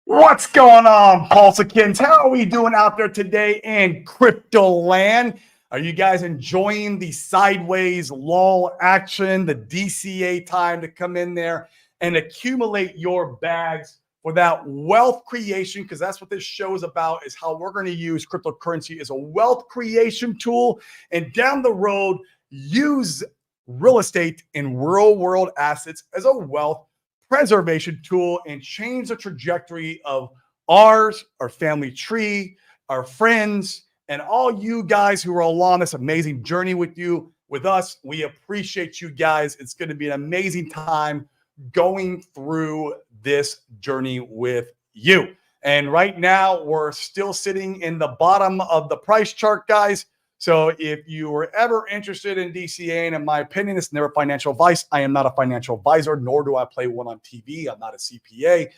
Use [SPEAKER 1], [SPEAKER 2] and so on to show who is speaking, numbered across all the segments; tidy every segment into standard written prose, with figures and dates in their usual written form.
[SPEAKER 1] What's going on, Pulsicans? How are we doing out there today in crypto land? Are you guys enjoying the sideways lull action, the DCA time to come in there and accumulate your bags for that wealth creation? Because that's what this show is about, is how we're going to use cryptocurrency as a wealth creation tool. And down the road, use real estate and real world assets as a wealth preservation tool and change the trajectory of ours, our family tree, our friends, and all you guys who are along this amazing journey with us. We appreciate you guys. It's going to be an amazing time going through this journey with you. And right now, we're still sitting in the bottom of the price chart, guys. So if you were ever interested in DCA, and in my opinion, it's never financial advice. I am not a financial advisor, nor do I play one on TV. I'm not a CPA.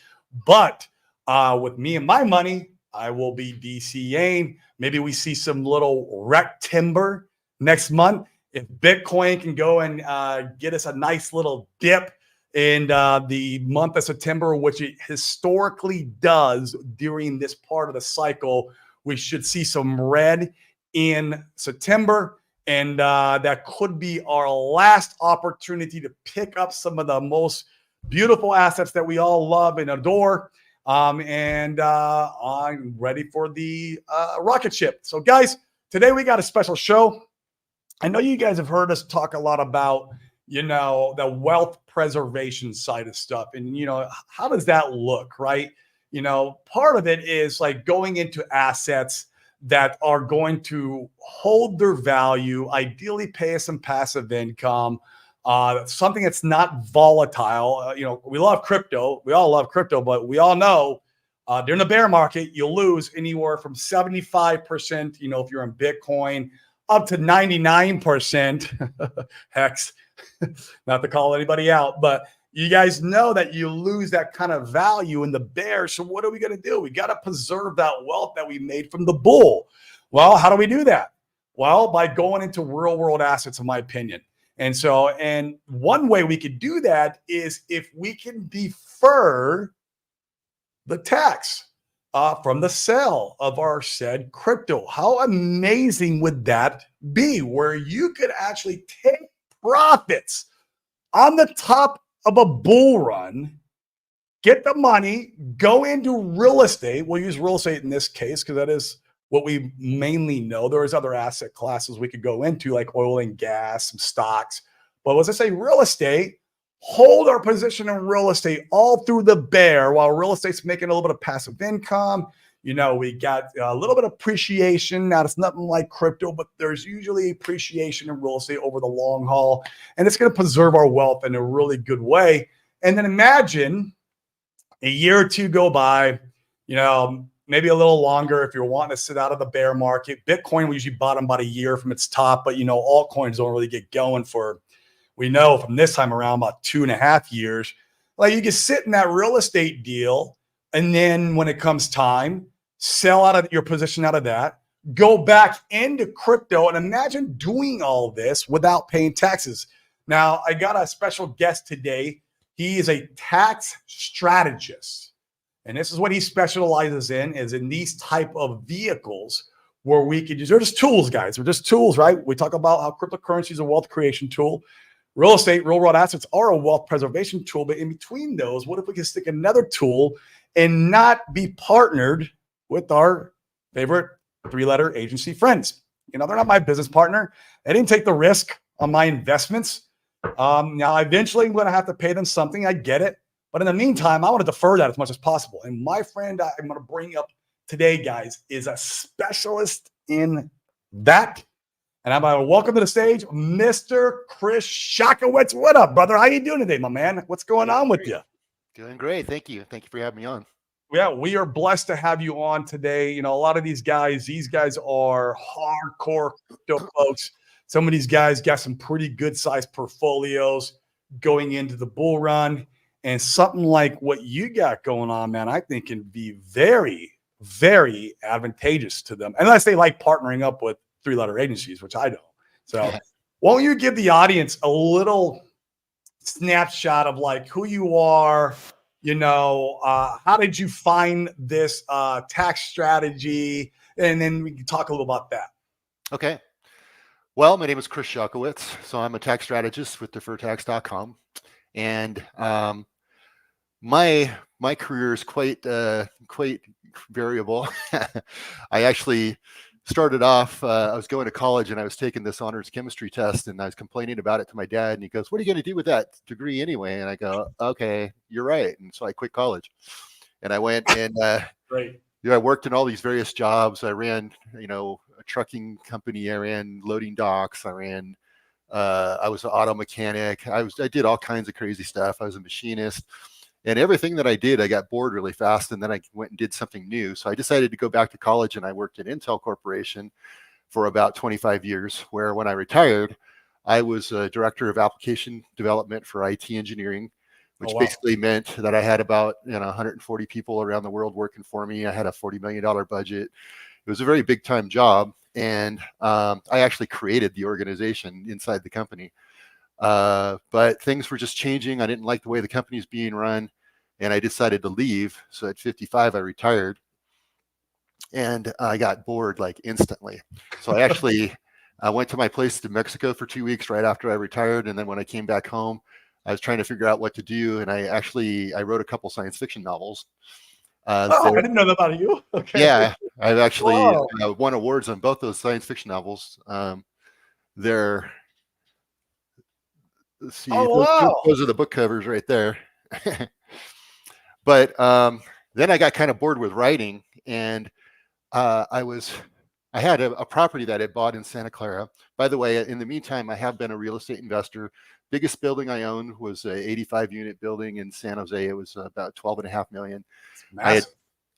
[SPEAKER 1] But with me and my money, I will be DCAing. Maybe we see some little wreck timber next month. If Bitcoin can go and get us a nice little dip in the month of September, which it historically does during this part of the cycle, we should see some red in September, and that could be our last opportunity to pick up some of the most beautiful assets that we all love and adore. I'm ready for the rocket ship. So, guys, today we got a special show. I know you guys have heard us talk a lot about, the wealth preservation side of stuff, and how does that look, right? Part of it is like going into assets that are going to hold their value, ideally pay us some passive income, something that's not volatile. We love crypto. We all love crypto, but we all know during the bear market, you'll lose anywhere from 75%, if you're in Bitcoin, up to 99%. Hex, not to call anybody out, but you guys know that you lose that kind of value in the bear. So what are we going to do? We got to preserve that wealth that we made from the bull. Well, how do we do that? Well, by going into real world assets, in my opinion. And one way we could do that is if we can defer the tax from the sale of our said crypto. How amazing would that be, where you could actually take profits on the top of a bull run, get the money, go into real estate. We'll use real estate in this case because that is what we mainly know. There's other asset classes we could go into, like oil and gas, some stocks. But as I say, real estate, hold our position in real estate all through the bear while real estate's making a little bit of passive income. We got a little bit of appreciation. Now, it's nothing like crypto, but there's usually appreciation in real estate over the long haul. And it's going to preserve our wealth in a really good way. And then imagine a year or two go by, maybe a little longer if you're wanting to sit out of the bear market. Bitcoin, we usually bottom about a year from its top, but, altcoins don't really get going for, we know from this time around, about 2.5 years. Like, you can sit in that real estate deal, and then when it comes time, sell out of your position out of that, go back into crypto, and imagine doing all this without paying taxes. Now, I got a special guest today. He is a tax strategist, and this is what he specializes in, is in these type of vehicles where we could use, they're just tools, guys. They're just tools, right? We talk about how cryptocurrency is a wealth creation tool. Real estate, real world assets are a wealth preservation tool. But in between those, what if we could stick another tool and not be partnered with our favorite 3-letter agency friends? They're not my business partner. They didn't take the risk on my investments. Now, eventually, I'm going to have to pay them something. I get it. But in the meantime, I want to defer that as much as possible. And my friend I'm going to bring up today, guys, is a specialist in that. And I'm going to welcome to the stage, Mr. Chris Shakowitz. What up, brother? How you doing today, my man? What's going on with you?
[SPEAKER 2] Doing great. Thank you. Thank you for having me on.
[SPEAKER 1] Yeah, we are blessed to have you on today. A lot of these guys are hardcore crypto folks. Some of these guys got some pretty good sized portfolios going into the bull run. And something like what you got going on, man, I think can be very, very advantageous to them. Unless they like partnering up with 3-letter agencies, which I don't. So won't you give the audience a little snapshot of like who you are, How did you find this tax strategy? And then we can talk a little about that.
[SPEAKER 2] Okay. Well, my name is Chris Shokowitz. So I'm a tax strategist with defertax.com. And my career is quite variable. I actually started off, I was going to college and I was taking this honors chemistry test and I was complaining about it to my dad and he goes, "What are you going to do with that degree anyway?" And I go, "Okay, you're right." And so I quit college and I went and
[SPEAKER 1] Great.
[SPEAKER 2] I worked in all these various jobs. I ran, a trucking company. I ran loading docks. I was an auto mechanic. I did all kinds of crazy stuff. I was a machinist. And everything that I did, I got bored really fast. And then I went and did something new. So I decided to go back to college and I worked at Intel Corporation for about 25 years, where when I retired, I was a director of application development for IT engineering, which basically meant that I had about 140 people around the world working for me. I had a $40 million budget. It was a very big time job. And I actually created the organization inside the company. But things were just changing. I didn't like the way the company's being run, and I decided to leave. So at 55, I retired, and I got bored like instantly. So I went to my place in Mexico for 2 weeks right after I retired, and then when I came back home, I was trying to figure out what to do, and I wrote a couple science fiction novels.
[SPEAKER 1] I didn't know that about you. Okay.
[SPEAKER 2] Yeah, I've actually won awards on both those science fiction novels. They're Let's see. Those are the book covers right there. But then I got kind of bored with writing, and I had a property that I bought in Santa Clara. By the way, in the meantime, I have been a real estate investor. Biggest building I owned was a 85-unit building in San Jose. It was about 12.5 million. I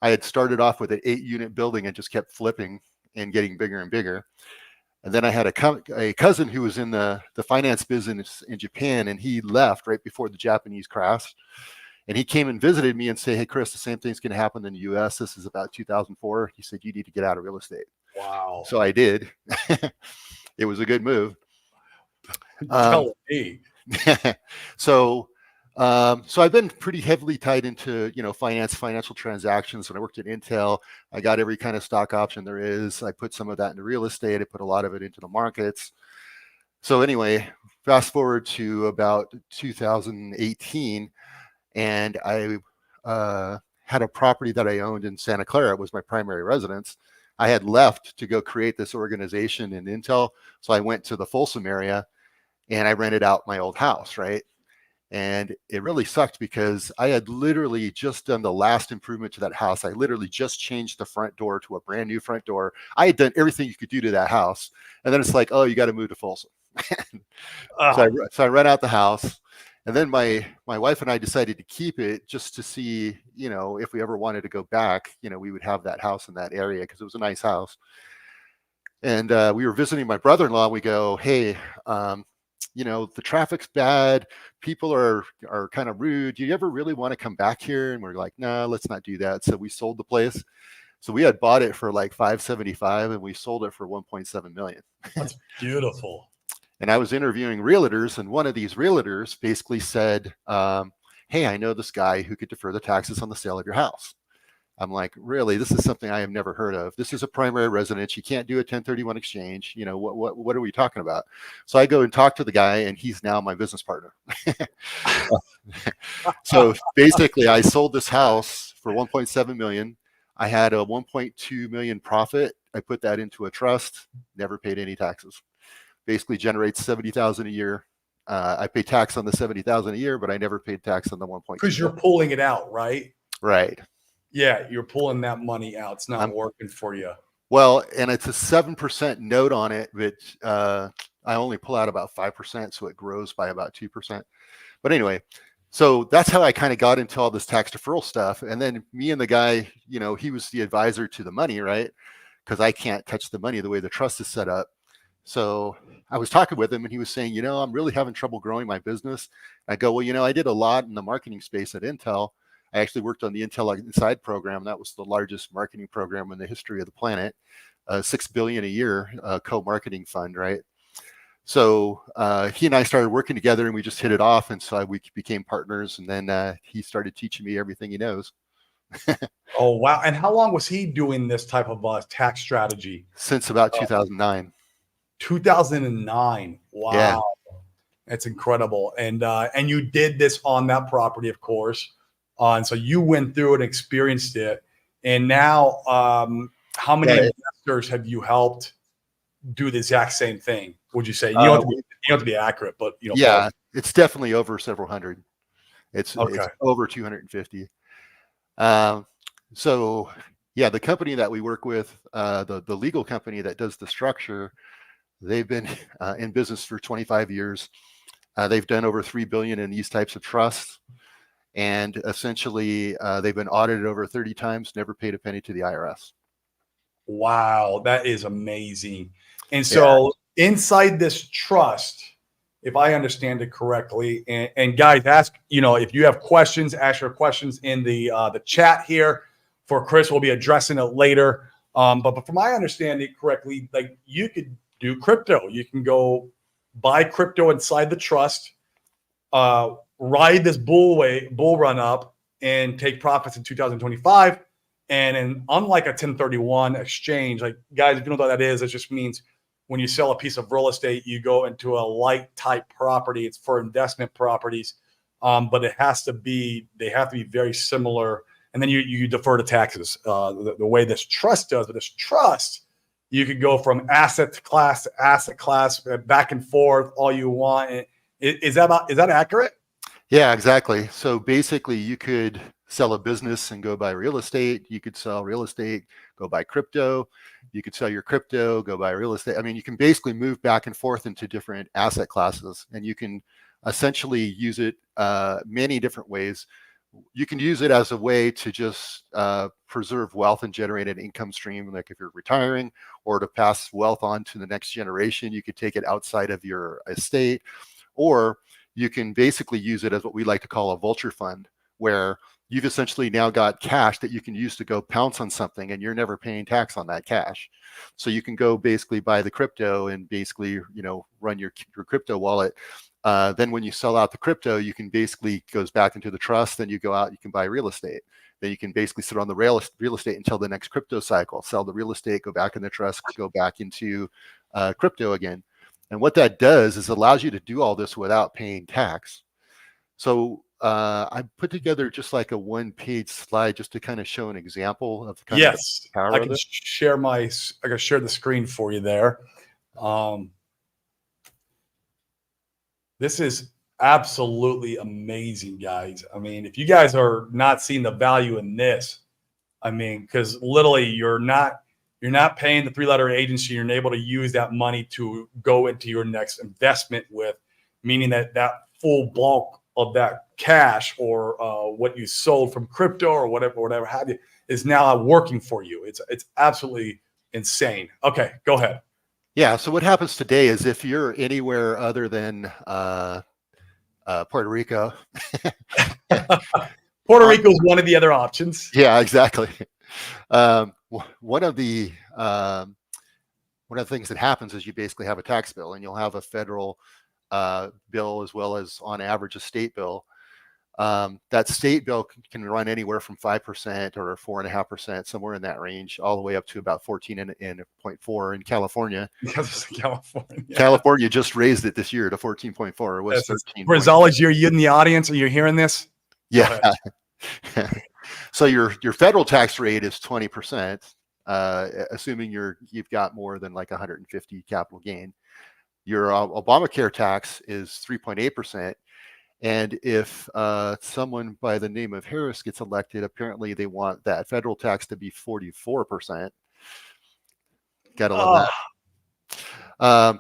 [SPEAKER 2] had started off with an 8-unit building and just kept flipping and getting bigger and bigger. And then I had a cousin who was in the finance business in Japan, and he left right before the Japanese crash. And he came and visited me and said, "Hey, Chris, the same thing's going to happen in the U.S. This is about 2004. He said, "You need to get out of real estate."
[SPEAKER 1] Wow.
[SPEAKER 2] So I did. It was a good move.
[SPEAKER 1] Tell me.
[SPEAKER 2] So I've been pretty heavily tied into, financial transactions. When I worked at Intel, I got every kind of stock option there is. I put some of that into real estate. I put a lot of it into the markets. So anyway, fast forward to about 2018, and I had a property that I owned in Santa Clara. It was my primary residence. I had left to go create this organization in Intel. So I went to the Folsom area and I rented out my old house, right? And it really sucked because I had literally just done the last improvement to that house. I literally just changed the front door to a brand new front door. I had done everything you could do to that house. And then it's like, "Oh, you got to move to Folsom." So I rent out the house. And then my wife and I decided to keep it just to see, if we ever wanted to go back, we would have that house in that area because it was a nice house. And we were visiting my brother-in-law. We go, "Hey, the traffic's bad. People are kind of rude. Do you ever really want to come back here?" And we're like, "No, let's not do that." So we sold the place. So we had bought it for like $575 and we sold it for $1.7 million.
[SPEAKER 1] That's beautiful.
[SPEAKER 2] And I was interviewing realtors, and one of these realtors basically said, "Hey, I know this guy who could defer the taxes on the sale of your house." I'm like, "Really? This is something I have never heard of. This is a primary residence. You can't do a 1031 exchange. What are we talking about?" So I go and talk to the guy, and he's now my business partner. So basically, I sold this house for $1.7 million. I had a $1.2 million profit. I put that into a trust. Never paid any taxes. Basically, generates $70,000 a year. I pay tax on the $70,000 a year, but I never paid tax on the 1.2.
[SPEAKER 1] Because you're pulling it out, right?
[SPEAKER 2] Right.
[SPEAKER 1] Yeah, you're pulling that money out. It's not working for you.
[SPEAKER 2] Well, and it's a 7% note on it, but I only pull out about 5%, so it grows by about 2%. But anyway, so that's how I kind of got into all this tax deferral stuff. And then me and the guy, he was the advisor to the money, right? Because I can't touch the money the way the trust is set up. So I was talking with him and he was saying, "I'm really having trouble growing my business." I go, "Well, I did a lot in the marketing space at Intel. I actually worked on the Intel Inside program. That was the largest marketing program in the history of the planet. $6 billion a year co-marketing fund, right?" So he and I started working together, and we just hit it off, and so we became partners. And then he started teaching me everything he knows.
[SPEAKER 1] Oh, wow. And how long was he doing this type of tax strategy?
[SPEAKER 2] Since about 2009.
[SPEAKER 1] 2009.
[SPEAKER 2] Yeah.
[SPEAKER 1] Wow. That's incredible. And you did this on that property, of course. And so you went through and experienced it. And now, how many
[SPEAKER 2] Yeah.
[SPEAKER 1] investors have you helped do the exact same thing? Would you say? You don't have to be accurate, but
[SPEAKER 2] Yeah, it's definitely over several hundred. It's
[SPEAKER 1] okay.
[SPEAKER 2] over 250. So yeah, the company that we work with, the legal company that does the structure, they've been in business for 25 years. They've done over 3 billion in these types of trusts, and essentially they've been audited over 30 times, never paid a penny to the IRS.
[SPEAKER 1] Wow, that is amazing. And so inside this trust, if I understand it correctly, and guys, ask, if you have questions, ask your questions in the chat here for Chris. We'll be addressing it later. But from my understanding correctly, like you could do crypto. You can go buy crypto inside the trust, ride this bull run up and take profits in 2025. And unlike a 1031 exchange, like guys, if you don't know what that is, it just means when you sell a piece of real estate, you go into a light type property. It's for investment properties, but they have to be very similar. And then you defer to taxes. The way this trust does, but this trust, you could go from asset class to asset class, back and forth all you want. Is that accurate?
[SPEAKER 2] Yeah, exactly. So basically, you could sell a business and go buy real estate. You could sell real estate, go buy crypto. You could sell your crypto, go buy real estate. I mean, you can basically move back and forth into different asset classes, and you can essentially use it many different ways. You can use it as a way to just preserve wealth and generate an income stream, like if you're retiring, or to pass wealth on to the next generation. You could take it outside of your estate, or you can basically use it as what we like to call a vulture fund, where you've essentially now got cash that you can use to go pounce on something, and you're never paying tax on that cash. So you can go basically buy the crypto and basically, run your crypto wallet. Then when you sell out the crypto, you can basically goes back into the trust. Then you go out, you can buy real estate. Then you can basically sit on the real estate until the next crypto cycle, sell the real estate, go back in the trust, go back into crypto again. And what that does is allows you to do all this without paying tax. So I put together just like a one-page slide just to kind of show an example of the kind of power of it.
[SPEAKER 1] I can share the screen for you there. This is absolutely amazing, guys. I mean, if you guys are not seeing the value in this, I mean, because literally you're not paying the 3-letter agency. You're able to use that money to go into your next investment with, meaning that full bulk of that cash or what you sold from crypto or whatever have you is now working for you. It's absolutely insane. Okay, go ahead.
[SPEAKER 2] Yeah. So what happens today is if you're anywhere other than Puerto Rico,
[SPEAKER 1] Puerto Rico is one of the other options.
[SPEAKER 2] Yeah, exactly. One of the things that happens is you basically have a tax bill, and you'll have a federal bill as well as, on average, a state bill. That state bill can run anywhere from 5% or 4.5%, somewhere in that range, all the way up to about 14.4 in California. California just raised it this year to 14.4. It was 13.
[SPEAKER 1] Rizal, you're in the audience. Are you hearing this?
[SPEAKER 2] Yeah. So your federal tax rate is 20%, assuming you've got more than like 150 capital gain. Your Obamacare tax is 3.8%. And if someone by the name of Harris gets elected, apparently they want that federal tax to be 44%. Gotta love that.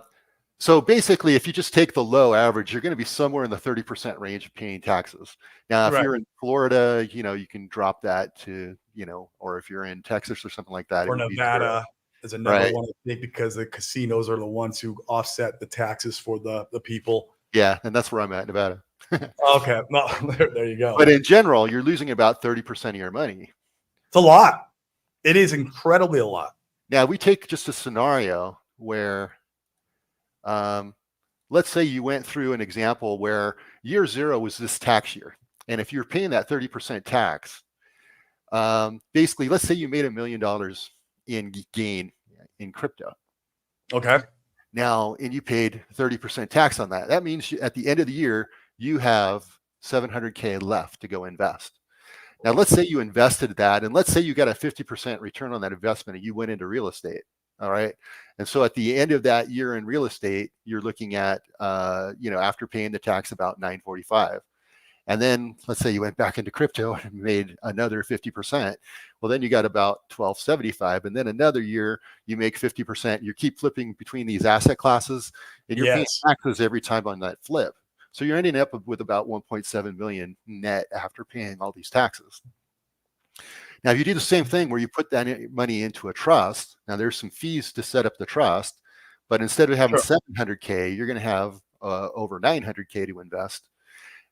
[SPEAKER 2] So basically, if you just take the low average, you're going to be somewhere in the 30% range of paying taxes. Now, if you're in Florida, you can drop that to, or if you're in Texas or something like that.
[SPEAKER 1] Or Nevada is another one, I think, because the casinos are the ones who offset the taxes for the people.
[SPEAKER 2] Yeah, and that's where I'm at, Nevada.
[SPEAKER 1] Okay, no, there you go.
[SPEAKER 2] But in general, you're losing about 30% of your money.
[SPEAKER 1] It's a lot. It is incredibly a lot.
[SPEAKER 2] Now, we take just a scenario where let's say you went through an example where year 0 was this tax year. And if you're paying that 30% tax, basically, let's say you made $1 million in gain in crypto.
[SPEAKER 1] Okay.
[SPEAKER 2] Now, and you paid 30% tax on that. That means at the end of the year, you have 700K left to go invest. Now, let's say you invested that, and let's say you got a 50% return on that investment and you went into real estate. All right. And so at the end of that year in real estate, you're looking at, after paying the tax, about 945. And then let's say you went back into crypto and made another 50%. Well, then you got about 1275. And then another year you make 50%. You keep flipping between these asset classes, and you're paying taxes every time on that flip. So you're ending up with about 1.7 million net after paying all these taxes. Now, if you do the same thing where you put that money into a trust, now there's some fees to set up the trust, but instead of having 700K, you're going to have over 900K to invest.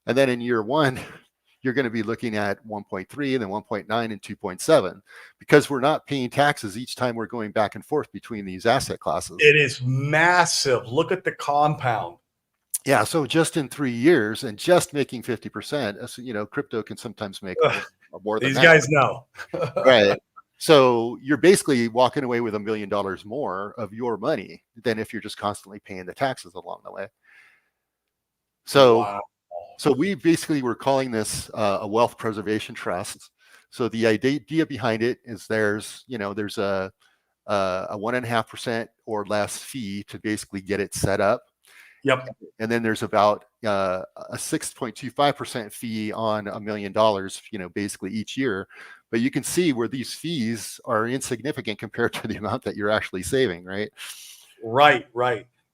[SPEAKER 2] And then in year 1, you're going to be looking at 1.3 and then 1.9 and 2.7, because we're not paying taxes each time we're going back and forth between these asset classes.
[SPEAKER 1] It is massive. Look at the compound.
[SPEAKER 2] Yeah. So just in 3 years and just making 50%, crypto can sometimes make more than
[SPEAKER 1] these
[SPEAKER 2] that.
[SPEAKER 1] guys know.
[SPEAKER 2] Right. So you're basically walking away with $1 million more of your money than if you're just constantly paying the taxes along the way. So,
[SPEAKER 1] wow.
[SPEAKER 2] So we basically were calling this a wealth preservation trust. So the idea behind it is there's a 1.5% or less fee to basically get it set up.
[SPEAKER 1] Yep.
[SPEAKER 2] And then there's about a 6.25% fee on $1 million, basically each year. But you can see where these fees are insignificant compared to the amount that you're actually saving, right?
[SPEAKER 1] Right.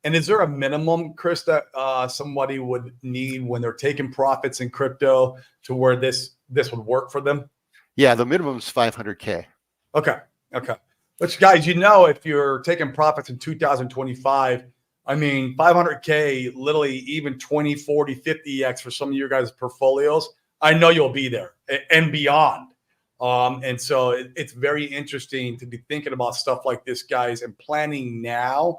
[SPEAKER 1] And is there a minimum, Chris, that somebody would need when they're taking profits in crypto to where this would work for them?
[SPEAKER 2] Yeah, the minimum is 500K.
[SPEAKER 1] Okay. Which, guys, if you're taking profits in 2025, I mean, 500K, literally even 20, 40, 50X for some of your guys' portfolios, I know you'll be there and beyond. And so it's very interesting to be thinking about stuff like this, guys, and planning now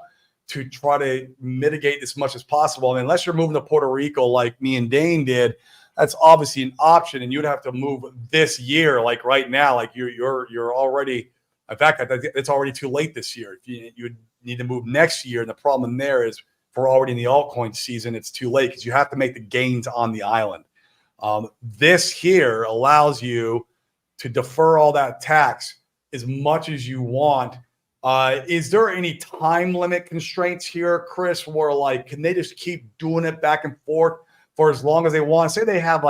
[SPEAKER 1] to try to mitigate as much as possible. And unless you're moving to Puerto Rico like me and Dane did, that's obviously an option. And you'd have to move this year, like right now, like you're already. In fact, it's already too late this year. If you need to move next year, and the problem there is, if we're already in the altcoin season, it's too late because you have to make the gains on the island. This here allows you to defer all that tax as much as you want. Is there any time limit constraints here, Chris, where can they just keep doing it back and forth for as long as they want? Say they have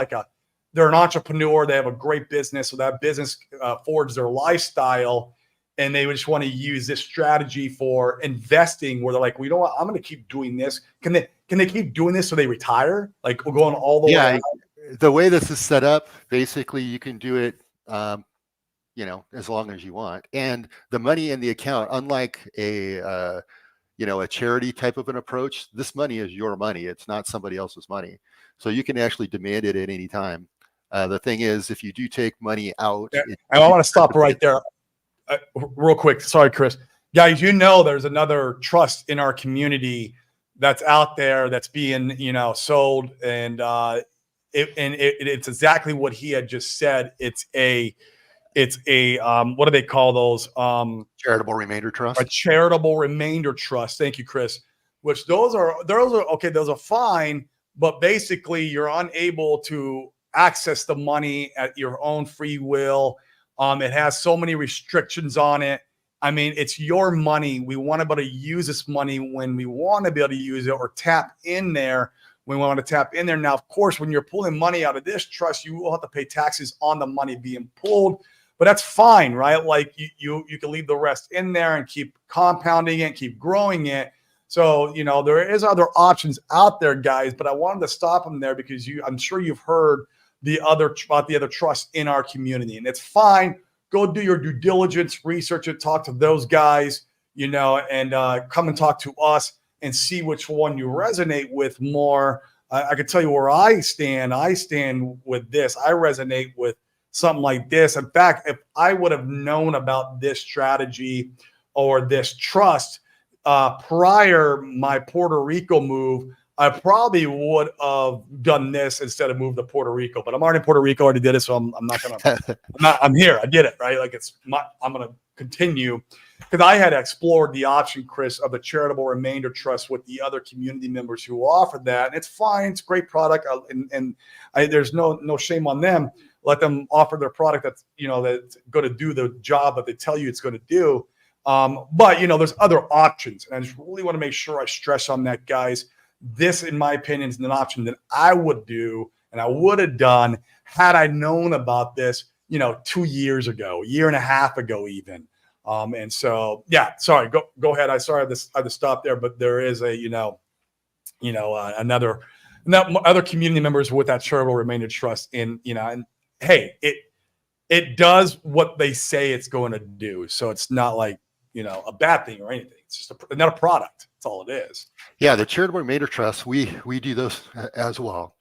[SPEAKER 1] they're an entrepreneur, they have a great business, so that business forges their lifestyle, and they just want to use this strategy for investing where they're like, well, you know what, I'm going to keep doing this. Can they keep doing this so they retire? We're going all the way.
[SPEAKER 2] The way this is set up, basically you can do it as long as you want. And the money in the account, unlike a charity type of an approach, this money is your money. It's not somebody else's money. So you can actually demand it at any time. The thing is, if you do take money out.
[SPEAKER 1] I want to stop right there real quick. Sorry, Chris. Guys, there's another trust in our community that's out there that's being, sold. And it's exactly what he had just said. It's a what do they call those?
[SPEAKER 2] Charitable remainder trust.
[SPEAKER 1] A charitable remainder trust. Thank you, Chris. Which those are okay. Those are fine, but basically you're unable to access the money at your own free will. It has so many restrictions on it. I mean, it's your money. We want to be able to use this money when we want to be able to use it, or tap in there when we want to tap in there. Now, of course, when you're pulling money out of this trust, you will have to pay taxes on the money being pulled. But that's fine, right? You can leave the rest in there and keep compounding it, keep growing it. So, there is other options out there, guys, but I wanted to stop them there because I'm sure you've heard about the other trusts in our community, and it's fine. Go do your due diligence, research it, talk to those guys, and come and talk to us and see which one you resonate with more. I can tell you where I stand. I stand with this. I resonate with something like this. In fact, if I would have known about this strategy or this trust prior my Puerto Rico move, I probably would have done this instead of moved to Puerto Rico, but I'm already in Puerto Rico, already did it. So I'm not going to, I'm here. I did it, right? Like I'm going to continue because I had explored the option, Chris, of the charitable remainder trust with the other community members who offered that. And it's fine. It's a great product. There's no shame on them. Let them offer their product that's going to do the job that they tell you it's going to do. But there's other options, and I just really want to make sure I stress on that, guys. This, in my opinion, is an option that I would do and I would have done had I known about this, 2 years ago, a year and a half ago, even. And so, yeah, sorry, go ahead. I had to stop there, but there is other community members with that charitable remainder trust and hey, it does what they say it's going to do. So it's not like, a bad thing or anything. It's just not a product. That's all it is.
[SPEAKER 2] Yeah, the charitable remainder trust, we do those as well.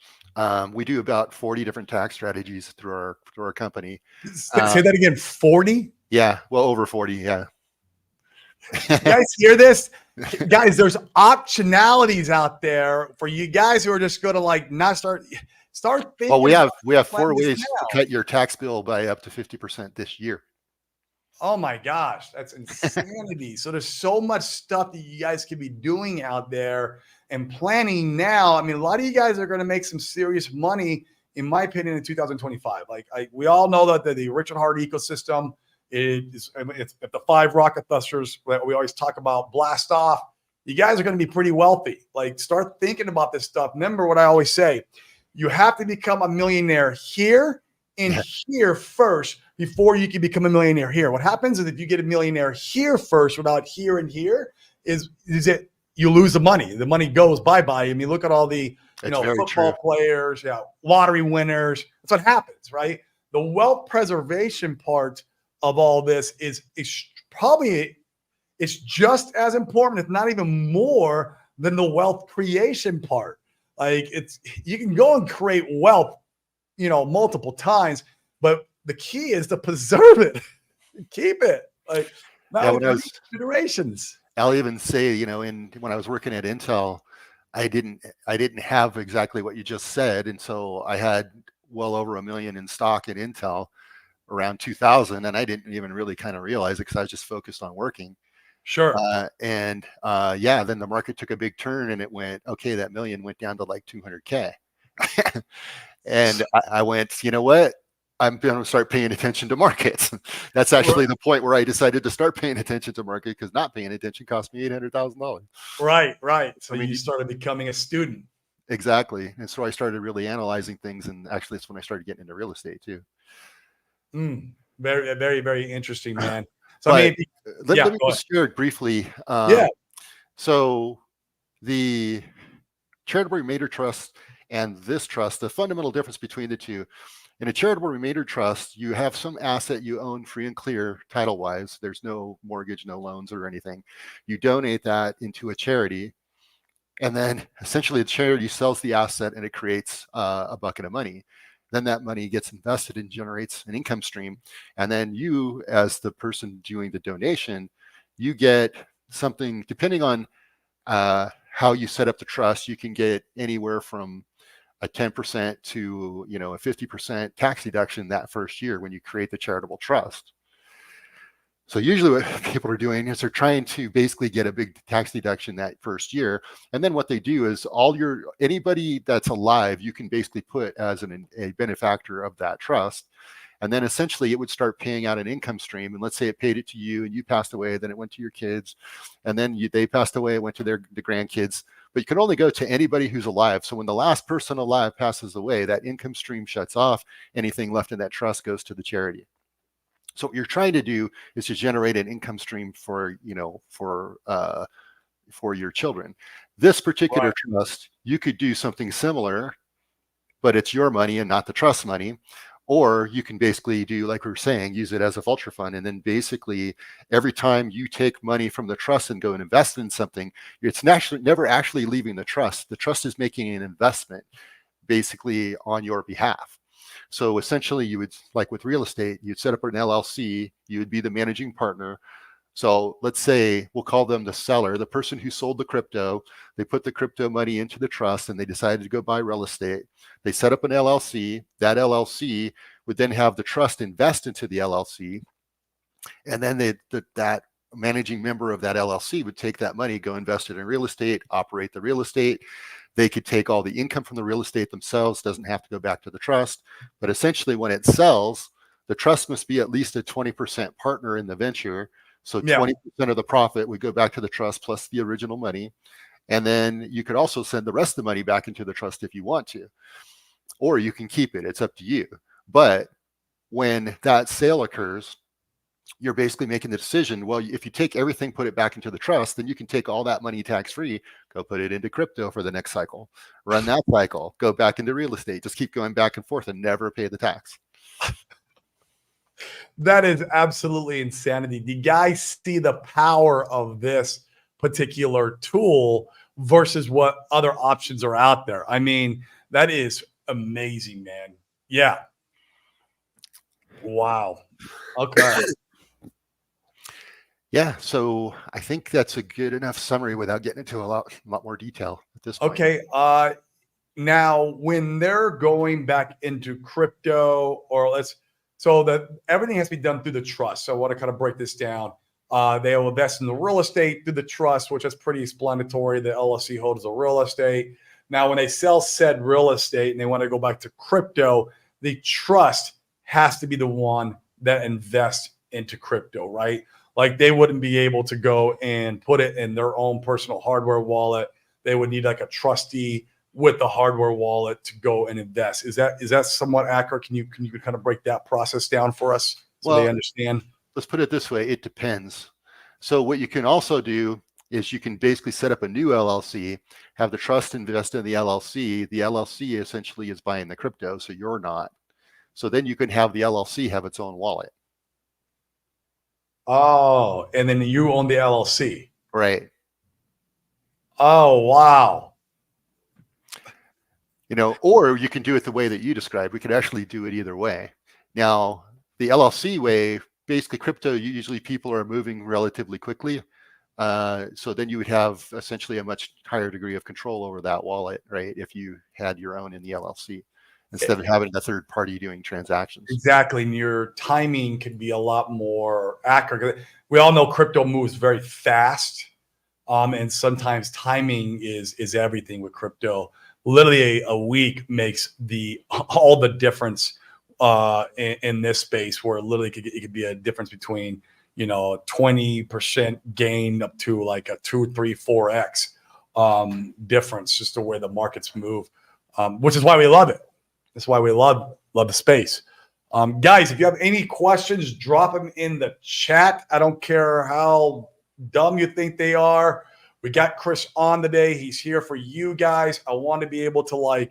[SPEAKER 2] We do about 40 different tax strategies through our company.
[SPEAKER 1] Say that again, 40?
[SPEAKER 2] Yeah, well, over 40, yeah.
[SPEAKER 1] You guys hear this? Guys, there's optionalities out there for you guys who are just going to not start thinking.
[SPEAKER 2] Well, we have 4 ways to cut your tax bill by up to 50% this year.
[SPEAKER 1] Oh my gosh, that's insanity. So there's so much stuff that you guys could be doing out there and planning now. I mean, a lot of you guys are going to make some serious money, in my opinion, in 2025. We all know that the Richard Hart ecosystem it's if the 5 rocket thrusters that we always talk about blast off, you guys are going to be pretty wealthy. Start thinking about this stuff. Remember what I always say, you have to become a millionaire here and here first before you can become a millionaire here. What happens is if you get a millionaire here first without here and here is it you lose the money. The money goes bye-bye. I mean, look at all the football players, lottery winners. That's what happens, right? The wealth preservation part of all this is probably it's just as important, if not even more, than the wealth creation part. You can go and create wealth, multiple times, but the key is to preserve it, keep it, generations.
[SPEAKER 2] I'll even say, when I was working at Intel, I didn't have exactly what you just said, and so I had well over $1 million in stock at Intel around 2000, and I didn't even really kind of realize it because I was just focused on working.
[SPEAKER 1] Sure.
[SPEAKER 2] Then the market took a big turn, and it went okay. That $1 million went down to like 200K, and I went, you know what? I'm going to start paying attention to markets. That's actually the point where I decided to start paying attention to market, because not paying attention cost me $800,000.
[SPEAKER 1] Right. So you started becoming a student.
[SPEAKER 2] Exactly. And so I started really analyzing things. And actually, it's when I started getting into real estate too.
[SPEAKER 1] Very, very, very interesting, man. So
[SPEAKER 2] let me just share it briefly. So the charitable remainder trust and this trust, the fundamental difference between the two: in a charitable remainder trust, you have some asset you own free and clear title wise. There's no mortgage, no loans or anything. You donate that into a charity, and then essentially the charity sells the asset and it creates a bucket of money. Then that money gets invested and generates an income stream. And then you, as the person doing the donation, you get something, depending on how you set up the trust, you can get anywhere from a 10% to a 50% tax deduction that first year when you create the charitable trust. So usually what people are doing is they're trying to basically get a big tax deduction that first year. And then what they do is anybody that's alive, you can basically put as a benefactor of that trust. And then essentially it would start paying out an income stream. And let's say it paid it to you and you passed away, then it went to your kids. And then they passed away, it went to the grandkids. But you can only go to anybody who's alive. So when the last person alive passes away, that income stream shuts off. Anything left in that trust goes to the charity. So what you're trying to do is to generate an income stream for your children. This particular trust, you could do something similar, but it's your money and not the trust money. Or you can basically do, like we were saying, use it as a vulture fund. And then basically every time you take money from the trust and go and invest in something, it's never actually leaving the trust. The trust is making an investment basically on your behalf. So essentially you would, like with real estate, you'd set up an LLC, you would be the managing partner. So let's say we'll call them the seller, the person who sold the crypto. They put the crypto money into the trust and they decided to go buy real estate. They set up an LLC. That LLC would then have the trust invest into the LLC. And then that managing member of that LLC would take that money, go invest it in real estate, operate the real estate. They could take all the income from the real estate themselves, doesn't have to go back to the trust. But essentially, when it sells, the trust must be at least a 20% partner in the venture. So 20% of the profit would go back to the trust plus the original money. And then you could also send the rest of the money back into the trust if you want to, or you can keep it. It's up to you. But when that sale occurs, you're basically making the decision, well, if you take everything, put it back into the trust, then you can take all that money tax-free, go put it into crypto for the next cycle, run that cycle, go back into real estate, just keep going back and forth and never pay the tax.
[SPEAKER 1] That is absolutely insanity. Do you guys see the power of this particular tool versus what other options are out there? I mean, that is amazing, man. Yeah. Wow. Okay.
[SPEAKER 2] Yeah, so I think that's a good enough summary without getting into a lot more detail at this point.
[SPEAKER 1] Okay. Now when they're going back into crypto, or so that everything has to be done through the trust. So I want to kind of break this down. They will invest in the real estate through the trust, which is pretty explanatory. The LLC holds the real estate. Now, when they sell said real estate and they want to go back to crypto, the trust has to be the one that invests into crypto, right? Like they wouldn't be able to go and put it in their own personal hardware wallet. They would need like a trustee with the hardware wallet to go and invest. Is that somewhat accurate? Can you kind of break that process down for us so they understand?
[SPEAKER 2] Let's put it this way. It depends. So what you can also do is you can basically set up a new LLC, have the trust invest in the LLC. The LLC essentially is buying the crypto, so you're not. So then you can have the LLC have its own wallet.
[SPEAKER 1] Oh, and then you own the LLC.
[SPEAKER 2] Right.
[SPEAKER 1] Oh, wow.
[SPEAKER 2] Or you can do it the way that you described. We could actually do it either way. Now, the LLC way, basically crypto, usually people are moving relatively quickly. So then you would have essentially a much higher degree of control over that wallet, right? If you had your own in the LLC instead of having a third party doing transactions.
[SPEAKER 1] Exactly. And your timing can be a lot more accurate. We all know crypto moves very fast. And sometimes timing is everything with crypto. Literally a week makes all the difference in this space, where literally it could be a difference between 20% gain up to like a 2, 3, 4x difference, just the way the markets move, which is why we love it. That's why we love the space. Guys, if you have any questions, drop them in the chat. I don't care how dumb you think they are. We got Chris on today. He's here for you guys. I want to be able to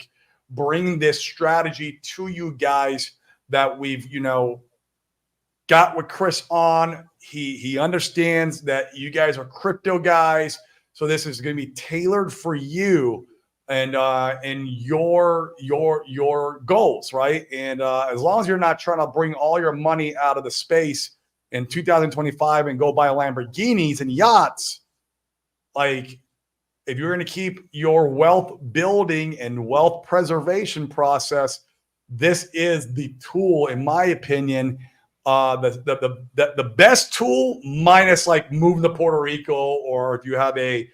[SPEAKER 1] bring this strategy to you guys that we've, got with Chris on. He understands that you guys are crypto guys. So this is going to be tailored for you and your goals, right? And as long as you're not trying to bring all your money out of the space in 2025 and go buy Lamborghinis and yachts, if you're going to keep your wealth building and wealth preservation process, this is the tool, in my opinion, the best tool, minus moving to Puerto Rico, or if you have a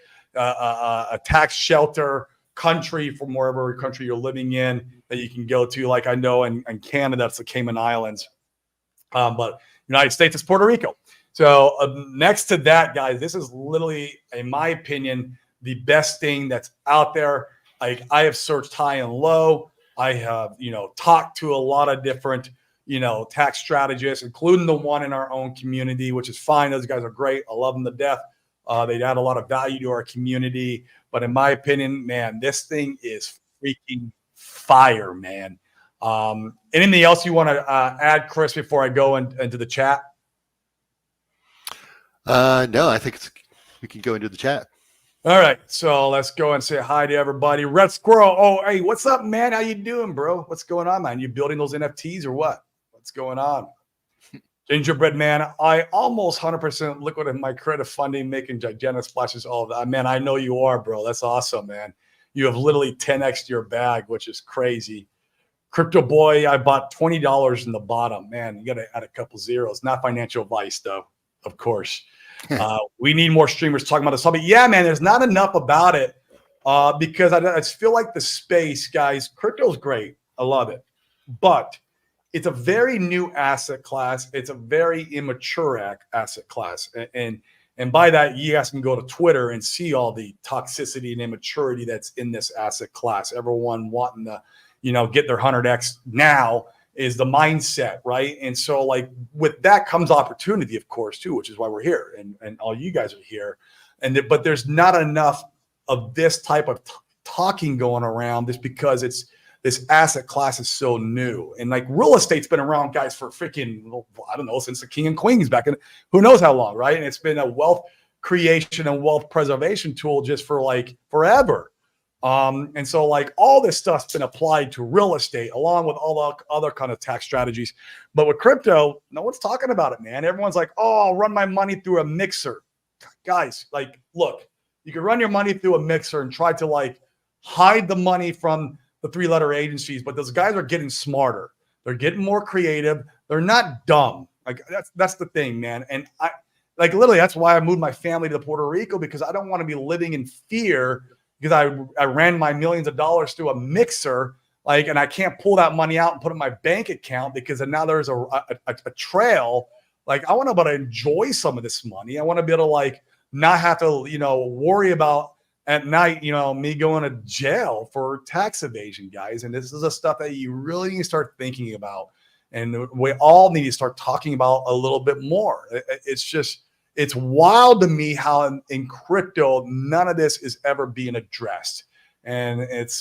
[SPEAKER 1] tax shelter country from wherever country you're living in that you can go to. Like I know in Canada, it's the Cayman Islands, but United States is Puerto Rico. So next to that, guys, this is literally, in my opinion, the best thing that's out there. I have searched high and low. I have, talked to a lot of different, tax strategists, including the one in our own community, which is fine. Those guys are great. I love them to death. They add a lot of value to our community. But in my opinion, man, this thing is freaking fire, man. Anything else you want to add, Chris, before I go into the chat?
[SPEAKER 2] No, I think we can go into the chat.
[SPEAKER 1] All right, so let's go and say hi to everybody. Red Squirrel. Oh, hey, what's up, man? How you doing, bro? What's going on, man? You building those NFTs or what? What's going on? Gingerbread man, I almost 100% liquid in my credit funding, making gigantic splashes. All of that, man. I know you are, bro. That's awesome, man. You have literally 10x your bag, which is crazy. Crypto boy, I bought $20 in the bottom. Man, you got to add a couple zeros. Not financial advice, though, of course. We need more streamers talking about this topic. Yeah, man, there's not enough about it because I just feel like the space, guys, crypto's great. I love it. But it's a very new asset class. It's a very immature asset class. And by that, you guys can go to Twitter and see all the toxicity and immaturity that's in this asset class. Everyone wanting to, get their 100x now is the mindset, right? And so like with that comes opportunity, of course, too, which is why we're here and all you guys are here. But there's not enough of this type of talking going around just because this asset class is so new. And like real estate's been around, guys, for freaking, I don't know, since the king and queens back in who knows how long, right? And it's been a wealth creation and wealth preservation tool just for like forever. And so like all this stuff's been applied to real estate along with all the other kind of tax strategies. But with crypto, no one's talking about it, man. Everyone's like, oh, I'll run my money through a mixer. Guys, like, look, you can run your money through a mixer and try to like hide the money from the three-letter agencies, but those guys are getting smarter. They're getting more creative. They're not dumb. Like that's the thing, man. And I like literally that's why I moved my family to Puerto Rico because I don't want to be living in fear because I ran my millions of dollars through a mixer, like, and I can't pull that money out and put it in my bank account because now there's a trail. Like I want to be able to enjoy some of this money. I want to be able to like not have to, worry about at night, me going to jail for tax evasion, guys. And this is the stuff that you really need to start thinking about. And we all need to start talking about a little bit more. It's wild to me how in crypto, none of this is ever being addressed. And it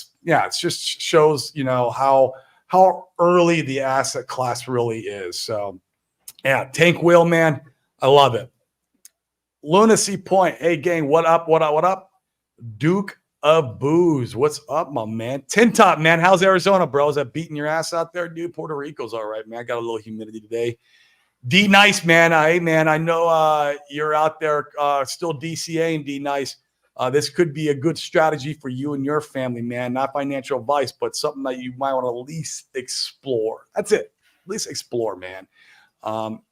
[SPEAKER 1] just shows, how early the asset class really is. So yeah, Tank Wheel, man, I love it. Lunacy Point. Hey gang, what up? What up? What up? Duke of Booze. What's up, my man? Tin Top, man. How's Arizona, bro? Is that beating your ass out there, dude? Puerto Rico's all right, man. I got a little humidity today. D Nice, man. Hey, man, I know you're out there still DCAing, D Nice. This could be a good strategy for you and your family, man. Not financial advice, but something that you might want to at least explore. That's it. At least explore, man.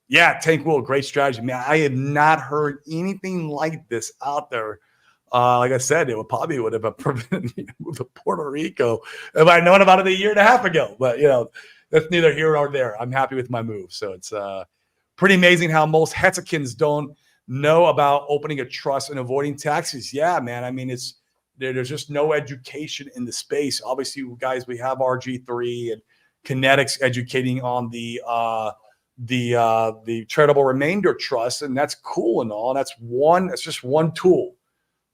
[SPEAKER 1] Yeah, Tank Will, great strategy, man. I had not heard anything like this out there. Like I said, it would have prevented me to move to Puerto Rico if I'd known about it a year and a half ago. But that's neither here nor there. I'm happy with my move. So it's pretty amazing how most Hexicans don't know about opening a trust and avoiding taxes. Yeah, man. I mean, there's just no education in the space. Obviously, guys, we have RG3 and Kinetics educating on the charitable remainder trust, and that's cool and all. That's just one tool.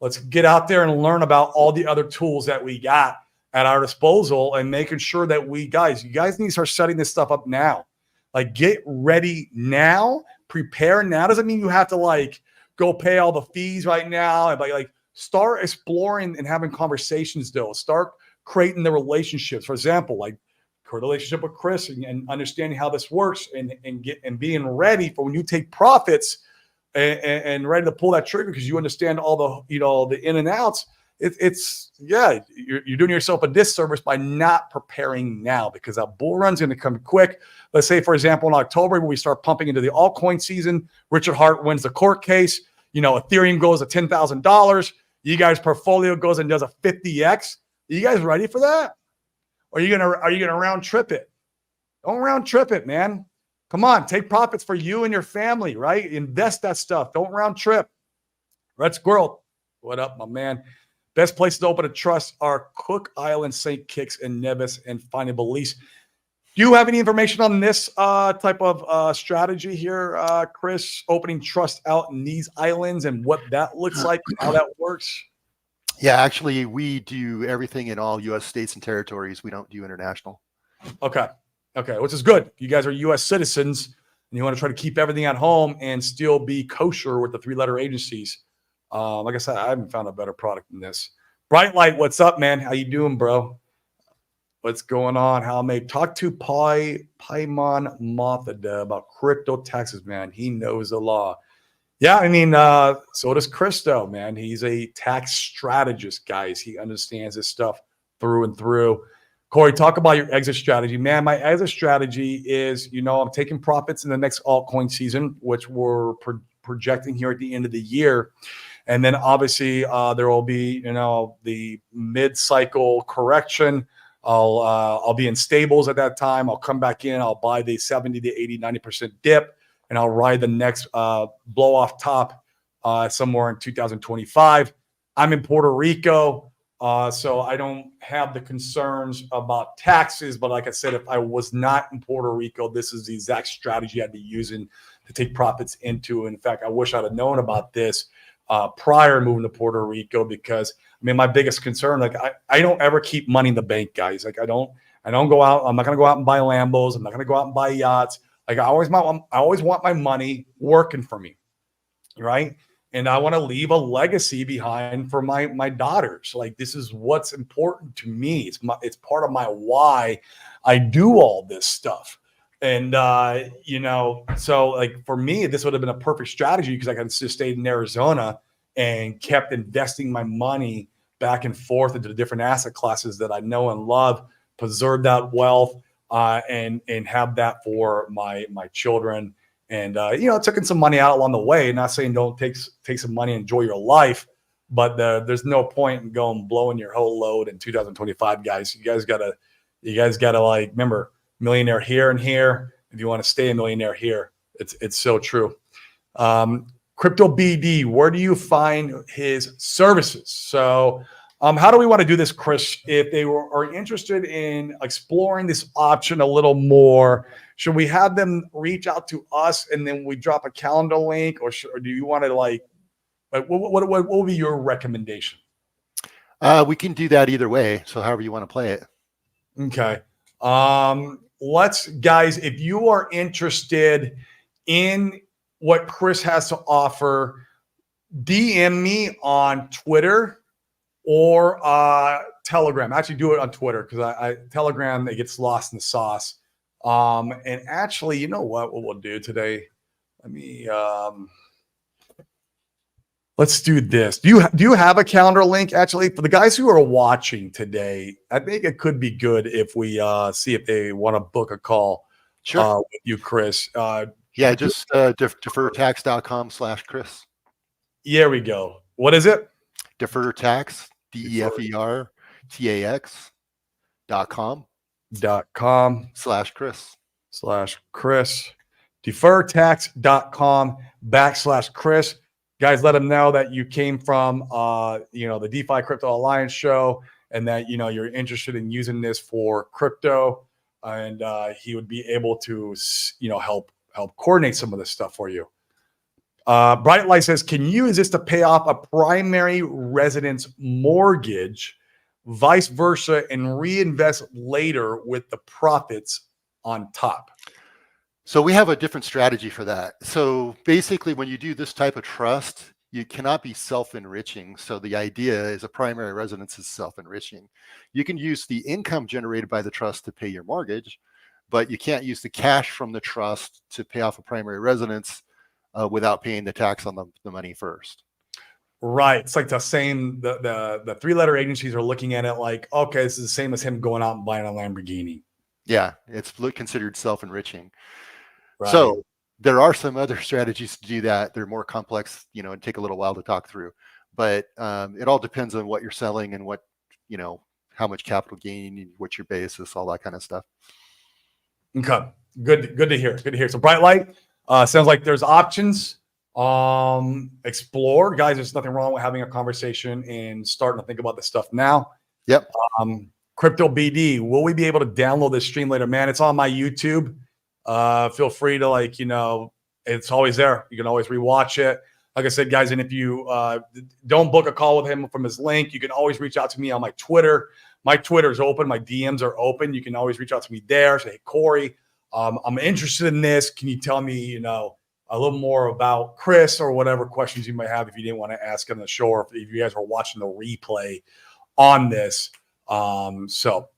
[SPEAKER 1] Let's get out there and learn about all the other tools that we got at our disposal and making sure that you guys need to start setting this stuff up now. Like get ready now, prepare now. Doesn't mean you have to like go pay all the fees right now. And like start exploring and having conversations though. Start creating the relationships. For example, like create a relationship with Chris and understanding how this works and being ready for when you take profits and ready to pull that trigger because you understand all the in and outs. You're doing yourself a disservice by not preparing now because that bull run's going to come quick. Let's say, for example, in October, when we start pumping into the altcoin season, Richard Hart wins the court case. Ethereum goes to $10,000. You guys' portfolio goes and does a 50x. Are you guys ready for that? Or are you gonna round trip it? Don't round trip it, man. Come on, take profits for you and your family, right? Invest that stuff. Don't round trip. Red Squirrel, what up, my man? Best places to open a trust are Cook Island, St. Kitts, and Nevis, and finding Belize. Do you have any information on this type of strategy here, Chris? Opening trust out in these islands and what that looks like, how that works?
[SPEAKER 2] Yeah, actually, we do everything in all U.S. states and territories. We don't do international.
[SPEAKER 1] Okay, which is good. You guys are U.S. citizens, and you want to try to keep everything at home and still be kosher with the three-letter agencies. Like I said, I haven't found a better product than this. Bright Light, what's up, man? How you doing, bro? What's going on? How may talk to Paimon Mothada about crypto taxes, man. He knows the law. Yeah, I mean, so does Christo, man. He's a tax strategist, guys. He understands this stuff through and through. Corey, talk about your exit strategy. Man, my exit strategy is, I'm taking profits in the next altcoin season, which we're projecting here at the end of the year. And then obviously there will be, the mid-cycle correction. I'll be in stables at that time. I'll come back in. I'll buy the 70 to 80, 90% dip, and I'll ride the next blow off top somewhere in 2025. I'm in Puerto Rico, so I don't have the concerns about taxes. But like I said, if I was not in Puerto Rico, this is the exact strategy I'd be using to take profits into. In fact, I wish I'd have known about this prior to moving to Puerto Rico, because my biggest concern, like I don't ever keep money in the bank, guys. Like I don't go out. I'm not going to go out and buy Lambos. I'm not going to go out and buy yachts. Like I always want my money working for me, right? And I want to leave a legacy behind for my daughters. Like this is what's important to me. It's part of my why I do all this stuff. And so like for me, this would have been a perfect strategy, because I could have just stayed in Arizona and kept investing my money back and forth into the different asset classes that I know and love, preserve that wealth, and have that for my children. And taking some money out along the way. Not saying don't take some money, enjoy your life, but there's no point in going blowing your whole load in 2025, guys. You guys gotta like remember, millionaire here and here. If you want to stay a millionaire here, it's so true. Crypto BD, where do you find his services? So how do we want to do this, Chris? If they are interested in exploring this option a little more, should we have them reach out to us and then we drop a calendar link, or do you want to what will be your recommendation?
[SPEAKER 2] We can do that either way. So however you want to play it.
[SPEAKER 1] Okay. Guys, if you are interested in what Chris has to offer, DM me on Twitter or Telegram. Actually, do it on Twitter, because I Telegram, it gets lost in the sauce. And actually, you know what we'll do today? Let me let's do this. Do you have a calendar link? Actually, for the guys who are watching today, I think it could be good if we see if they want to book a call with you, Chris.
[SPEAKER 2] Just defertax.com/Chris.
[SPEAKER 1] Here we go. What is it?
[SPEAKER 2] Defertax, DEFERTAX.com /Chris.
[SPEAKER 1] Defertax.com/Chris. Guys, let them know that you came from the DeFi Crypto Alliance show, and that you're interested in using this for crypto, and he would be able to help coordinate some of this stuff for you. Bright Light says, can you use this to pay off a primary residence mortgage, vice versa, and reinvest later with the profits on top?
[SPEAKER 2] So we have a different strategy for that. So basically, when you do this type of trust, you cannot be self-enriching. So the idea is a primary residence is self-enriching. You can use the income generated by the trust to pay your mortgage, but you can't use the cash from the trust to pay off a primary residence without paying the tax on the money first.
[SPEAKER 1] Right. It's like the same, the three-letter agencies are looking at it like, okay, this is the same as him going out and buying a Lamborghini.
[SPEAKER 2] Yeah, it's considered self-enriching.
[SPEAKER 1] Right.
[SPEAKER 2] So there are some other strategies to do that. They're more complex, and take a little while to talk through. But it all depends on what you're selling and what, how much capital gain, what's your basis, all that kind of stuff.
[SPEAKER 1] Okay. Good to hear. Good to hear. So Bright Light, sounds like there's options. Explore. Guys, there's nothing wrong with having a conversation and starting to think about this stuff now.
[SPEAKER 2] Yep.
[SPEAKER 1] Crypto BD, will we be able to download this stream later? Man, it's on my YouTube. Feel free to it's always there. You can always rewatch it. Like I said, guys, and if you don't book a call with him from his link, you can always reach out to me on my Twitter. My Twitter is open. My DMs are open. You can always reach out to me there. Say, hey, Corey, I'm interested in this. Can you tell me, a little more about Chris, or whatever questions you might have if you didn't want to ask on the show, or if you guys were watching the replay on this. So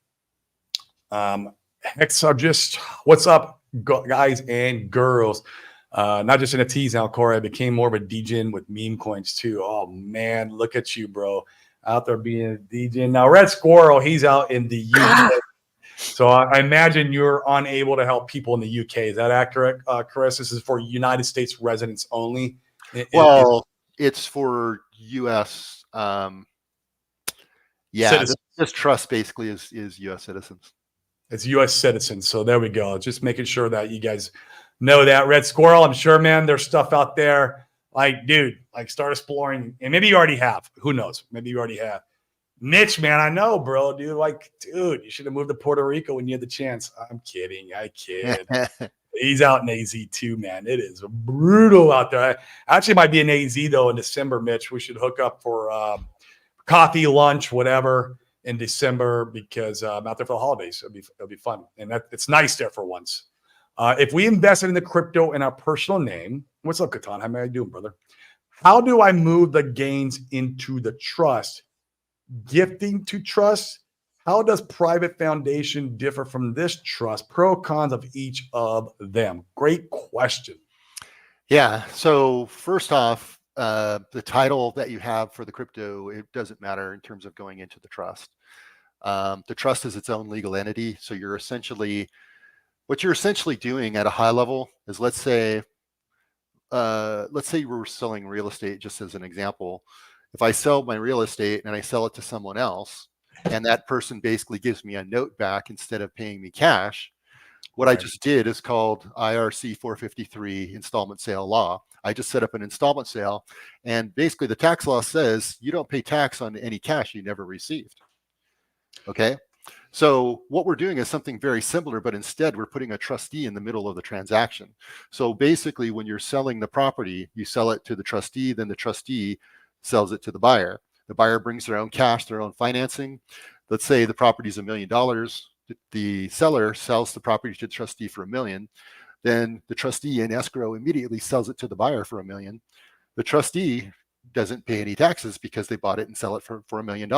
[SPEAKER 1] Hex are just what's up, guys and girls. Not just NFTs now, Corey. I became more of a degen with meme coins too. Oh man, look at you, bro. Out there being a degen. Now, Red Squirrel, he's out in the UK. So I imagine you're unable to help people in the UK. Is that accurate, Chris? This is for United States residents only.
[SPEAKER 2] Well, it's for U.S. Yeah, this trust basically is U.S. citizens.
[SPEAKER 1] It's U.S. citizens. So there we go. Just making sure that you guys know that. Red Squirrel, I'm sure, man, there's stuff out there. Like, dude, like start exploring. And maybe you already have. Who knows? Maybe you already have. Mitch, man, I know, bro, dude. Like, dude, you should have moved to Puerto Rico when you had the chance. I'm kidding. I kid. He's out in AZ too, man. It is brutal out there. I actually might be in AZ though in December, Mitch. We should hook up for coffee, lunch, whatever in December because I'm out there for the holidays. It'll be fun, and it's nice there for once. If we invested in the crypto in our personal name, what's up, Catan? How am I doing, brother? How do I move the gains into the trust? Gifting to trust. How does private foundation differ from this trust? Pro cons of each of them. Great question.
[SPEAKER 2] Yeah. So first off, the title that you have for the crypto, it doesn't matter in terms of going into the trust. The trust is its own legal entity. So what you're essentially doing at a high level is let's say you were selling real estate, just as an example. If I sell my real estate and I sell it to someone else, and that person basically gives me a note back instead of paying me cash, what I just did is called IRC 453 installment sale law. I just set up an installment sale, and basically the tax law says you don't pay tax on any cash you never received. Okay. So what we're doing is something very similar, but instead we're putting a trustee in the middle of the transaction. So basically when you're selling the property, you sell it to the trustee, then the trustee sells it to the buyer. The buyer brings their own cash, their own financing. Let's say the property is $1 million. The seller sells the property to the trustee for $1 million. Then the trustee in escrow immediately sells it to the buyer for $1 million. The trustee doesn't pay any taxes because they bought it and sell it for $1 million.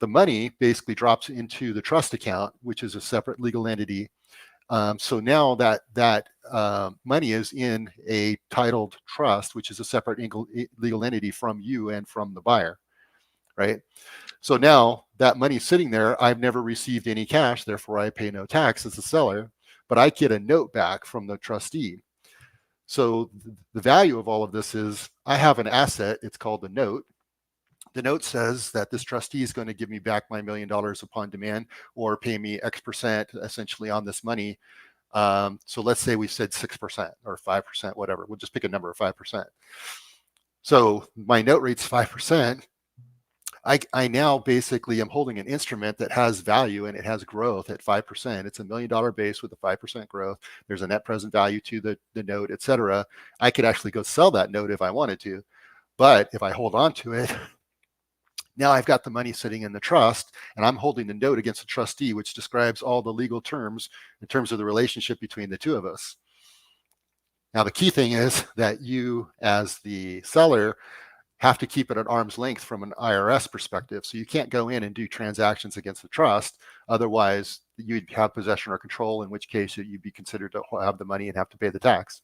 [SPEAKER 2] The money basically drops into the trust account, which is a separate legal entity. So now that money is in a titled trust, which is a separate legal entity from you and from the buyer, right? So now that money's sitting there. I've never received any cash, therefore I pay no tax as a seller, but I get a note back from the trustee. So the value of all of this is I have an asset. It's called the note. The note says that this trustee is going to give me back my $1 million upon demand or pay me X% essentially on this money. So let's say we said 6% or 5%, whatever. We'll just pick a number of 5%. So my note rate's 5%. I now basically am holding an instrument that has value and it has growth at 5%. It's $1 million base with a 5% growth. There's a net present value to the note, et cetera. I could actually go sell that note if I wanted to. But if I hold on to it, now I've got the money sitting in the trust and I'm holding the note against the trustee, which describes all the legal terms in terms of the relationship between the two of us. Now, the key thing is that you as the seller have to keep it at arm's length from an IRS perspective. So you can't go in and do transactions against the trust. Otherwise, you'd have possession or control, in which case you'd be considered to have the money and have to pay the tax.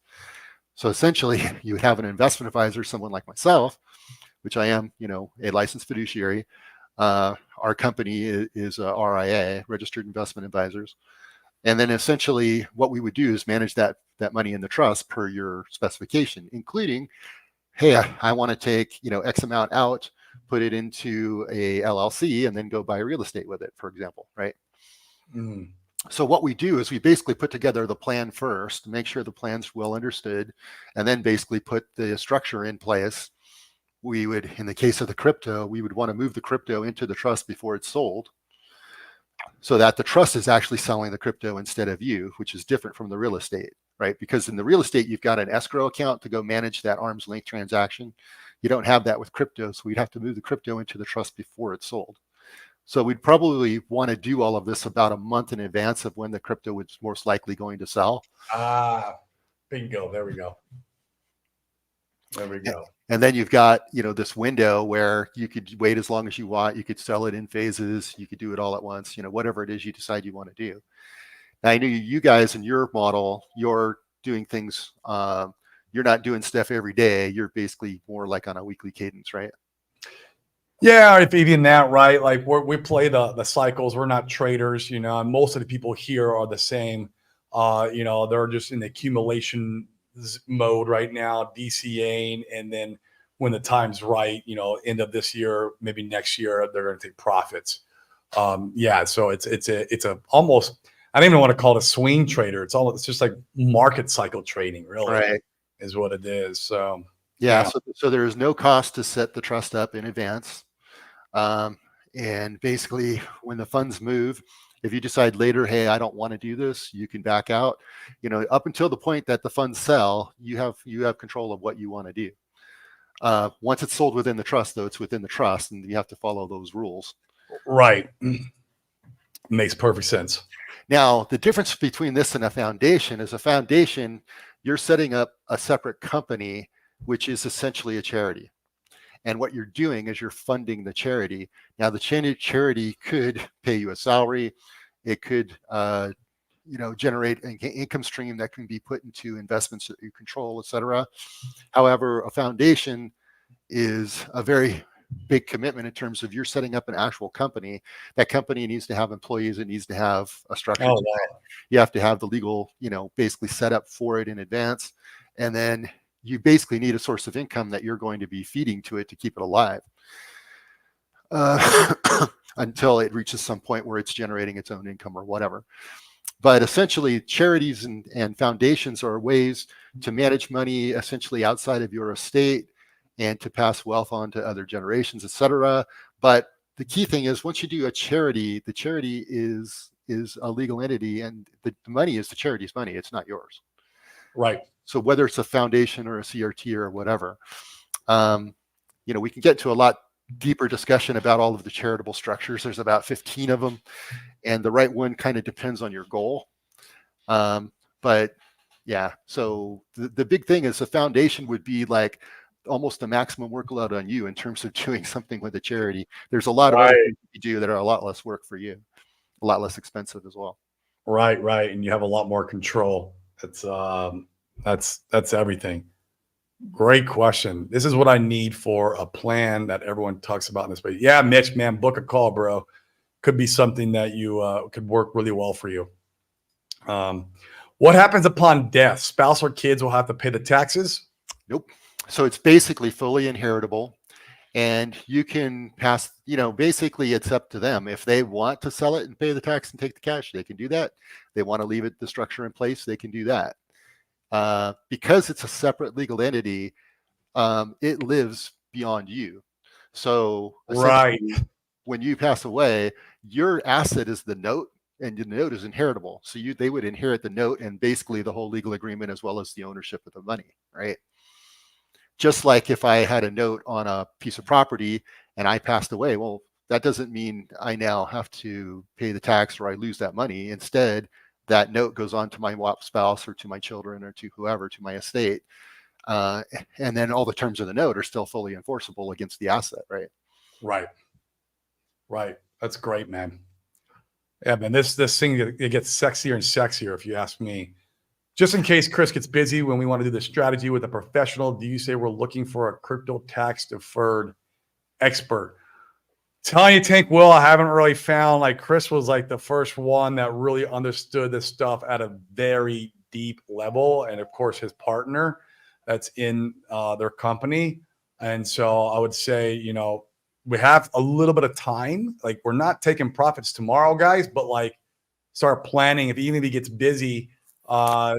[SPEAKER 2] So essentially, you would have an investment advisor, someone like myself, which I am, a licensed fiduciary. Our company is RIA, Registered Investment Advisors. And then essentially what we would do is manage that money in the trust per your specification, including, hey, I want to take, X amount out, put it into a LLC and then go buy real estate with it, for example, right? Mm. So what we do is we basically put together the plan first, make sure the plan's well understood, and then basically put the structure in place. We would, in the case of the crypto, we would want to move the crypto into the trust before it's sold so that the trust is actually selling the crypto instead of you, which is different from the real estate, right? Because in the real estate, you've got an escrow account to go manage that arm's length transaction. You don't have that with crypto, so we'd have to move the crypto into the trust before it's sold. So we'd probably want to do all of this about a month in advance of when the crypto was most likely going to sell.
[SPEAKER 1] Bingo, there we go. There we go.
[SPEAKER 2] And then you've got, this window where you could wait as long as you want. You could sell it in phases. You could do it all at once, whatever it is you decide you want to do. Now, I know you guys in your model, you're doing things, you're not doing stuff every day. You're basically more like on a weekly cadence, right?
[SPEAKER 1] Yeah, if even that, right? Like we play the cycles. We're not traders, and most of the people here are the same. They're just in the accumulation mode right now, DCAing, and then when the time's right, end of this year, maybe next year, they're going to take profits. So it's a almost, I don't even want to call it a swing trader. It's just like market cycle trading, really,
[SPEAKER 2] right,
[SPEAKER 1] is what it is. So
[SPEAKER 2] yeah. So there is no cost to set the trust up in advance. And basically, when the funds move, if you decide later, hey, I don't want to do this, you can back out. Up until the point that the funds sell, you have control of what you want to do. Once it's sold within the trust, though, it's within the trust, and you have to follow those rules.
[SPEAKER 1] Right. Makes perfect sense.
[SPEAKER 2] Now, the difference between this and a foundation is a foundation, you're setting up a separate company, which is essentially a charity. And what you're doing is you're funding the charity. Now, the charity could pay you a salary. It could, generate an income stream that can be put into investments that you control, et cetera. However, a foundation is a very big commitment in terms of you're setting up an actual company. That company needs to have employees. It needs to have a structure.
[SPEAKER 1] Oh, wow.
[SPEAKER 2] You have to have the legal, basically set up for it in advance. And then you basically need a source of income that you're going to be feeding to it to keep it alive until it reaches some point where it's generating its own income or whatever. But essentially, charities and foundations are ways to manage money essentially outside of your estate and to pass wealth on to other generations, et cetera. But the key thing is once you do a charity, the charity is a legal entity, and the money is the charity's money. It's not yours.
[SPEAKER 1] Right.
[SPEAKER 2] So whether it's a foundation or a CRT or whatever, we can get to a lot deeper discussion about all of the charitable structures. There's about 15 of them, and the right one kind of depends on your goal. But yeah, so the big thing is a foundation would be like almost the maximum workload on you in terms of doing something with a charity. There's a lot of other things you do that are a lot less work for you, a lot less expensive as well.
[SPEAKER 1] Right. And you have a lot more control. That's everything. Great question. This is what I need for a plan that everyone talks about in this. But yeah, Mitch, man, book a call, bro. Could be something that you could work really well for you. What happens upon death? Spouse or kids will have to pay the taxes?
[SPEAKER 2] Nope. So it's basically fully inheritable, and you can pass, basically it's up to them. If they want to sell it and pay the tax and take the cash, they can do that. They want to leave the structure in place, they can do that. Because it's a separate legal entity, it lives beyond you. So
[SPEAKER 1] right,
[SPEAKER 2] when you pass away, your asset is the note, and the note is inheritable. So they would inherit the note and basically the whole legal agreement as well as the ownership of the money, right? Just like if I had a note on a piece of property and I passed away, well, that doesn't mean I now have to pay the tax or I lose that money. Instead, that note goes on to my spouse or to my children or to whoever, to my estate. And then all the terms of the note are still fully enforceable against the asset, right?
[SPEAKER 1] Right. That's great, man. Yeah, man, this thing, it gets sexier and sexier, if you ask me. Just in case Chris gets busy when we want to do the strategy with a professional, do you say we're looking for a crypto tax deferred expert? Telling you, Tank Will, I haven't really found, like, Chris was like the first one that really understood this stuff at a very deep level. And of course, his partner that's in their company. And so I would say, we have a little bit of time. Like, we're not taking profits tomorrow, guys, but like start planning. Even if he gets busy,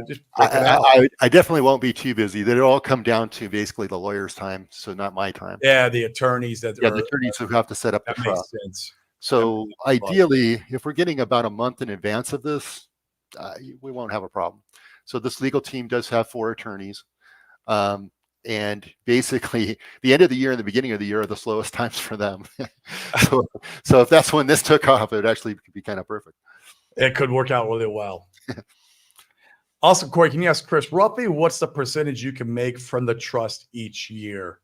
[SPEAKER 1] just break it out.
[SPEAKER 2] I definitely won't be too busy. They all come down to basically the lawyer's time, so not my time.
[SPEAKER 1] Yeah, the attorneys the
[SPEAKER 2] attorneys who have to set up the trust.
[SPEAKER 1] Makes sense.
[SPEAKER 2] So ideally, if we're getting about a month in advance of this, we won't have a problem. So this legal team does have 4 attorneys. And basically, the end of the year and the beginning of the year are the slowest times for them. so if that's when this took off, it actually could be kind of perfect.
[SPEAKER 1] It could work out really well. Also, Corey, can you ask Chris roughly what's the percentage you can make from the trust each year?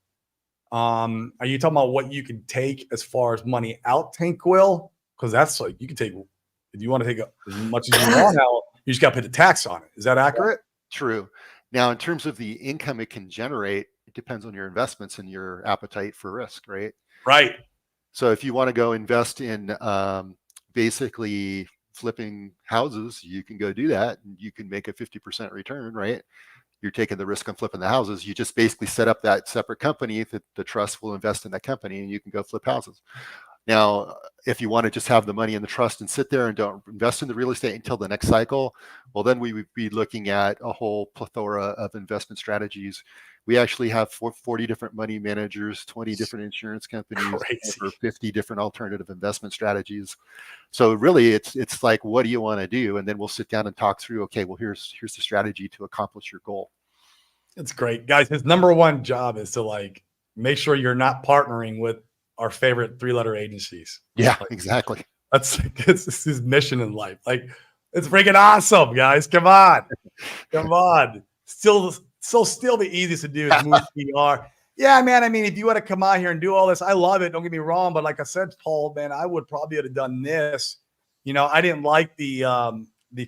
[SPEAKER 1] Are you talking about what you can take as far as money out, Tank Will? Because that's like you can take if you want to take as much as you want out, you just got to pay the tax on it. Is that accurate?
[SPEAKER 2] True. Now, in terms of the income it can generate, it depends on your investments and your appetite for risk, right?
[SPEAKER 1] Right.
[SPEAKER 2] So if you want to go invest in basically flipping houses, you can go do that. And you can make a 50% return, right? You're taking the risk on flipping the houses. You just basically set up that separate company that the trust will invest in that company and you can go flip houses. Now, if you want to just have the money in the trust and sit there and don't invest in the real estate until the next cycle, well, then we would be looking at a whole plethora of investment strategies. We actually have 40 different money managers, 20 different insurance companies, over 50 different alternative investment strategies. So really, it's like, what do you want to do? And then we'll sit down and talk through, okay, well, here's the strategy to accomplish your goal.
[SPEAKER 1] It's great. Guys, his number one job is to like make sure you're not partnering with our favorite 3-letter agencies.
[SPEAKER 2] Yeah,
[SPEAKER 1] like,
[SPEAKER 2] exactly.
[SPEAKER 1] That's his mission in life. Like, it's freaking awesome, guys. Come on. Still the easiest to do is move PR. Yeah, man. I mean, if you want to come out here and do all this, I love it. Don't get me wrong. But like I said, Paul, man, I would probably have done this. You know, I didn't like the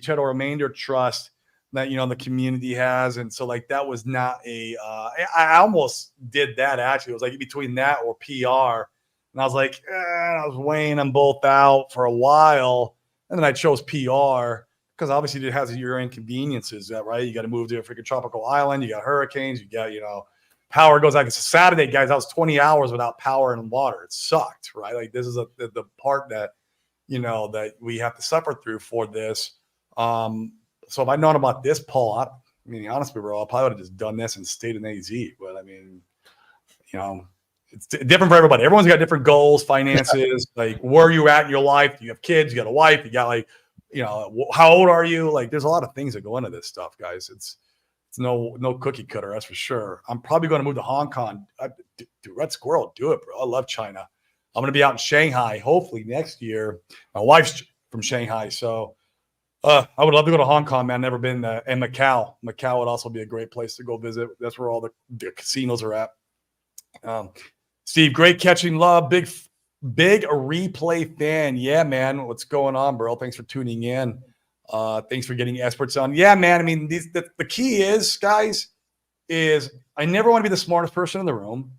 [SPEAKER 1] Chettle Remainder Trust that, you know, the community has. And so like, that was not I almost did that actually. It was like between that or PR. And I was like, I was weighing them both out for a while. And then I chose PR because obviously it has your inconveniences, right? You got to move to a freaking tropical island. You got hurricanes. You got, you know, power goes out. It's a Saturday, guys. I was 20 hours without power and water. It sucked, right? Like this is the part that, you know, that we have to suffer through for this. So if I'd known about this, Paul, I mean, honestly, bro, I probably would have just done this and stayed in AZ. But I mean, you know, it's different for everybody. Everyone's got different goals, finances, like where you at in your life. You have kids, you got a wife, you got like, you know, how old are you? Like, there's a lot of things that go into this stuff, guys. It's no cookie cutter, that's for sure. I'm probably going to move to Hong Kong. Dude, Red Squirrel, do it, bro. I love China. I'm going to be out in Shanghai, hopefully next year. My wife's from Shanghai, so I would love to go to Hong Kong, man. Never been there. And Macau. Macau would also be a great place to go visit. That's where all the casinos are at. Steve, great catching love. Big replay fan. Yeah, man. What's going on, bro? Thanks for tuning in. Thanks for getting experts on. Yeah, man. I mean, the key is, guys, is I never want to be the smartest person in the room.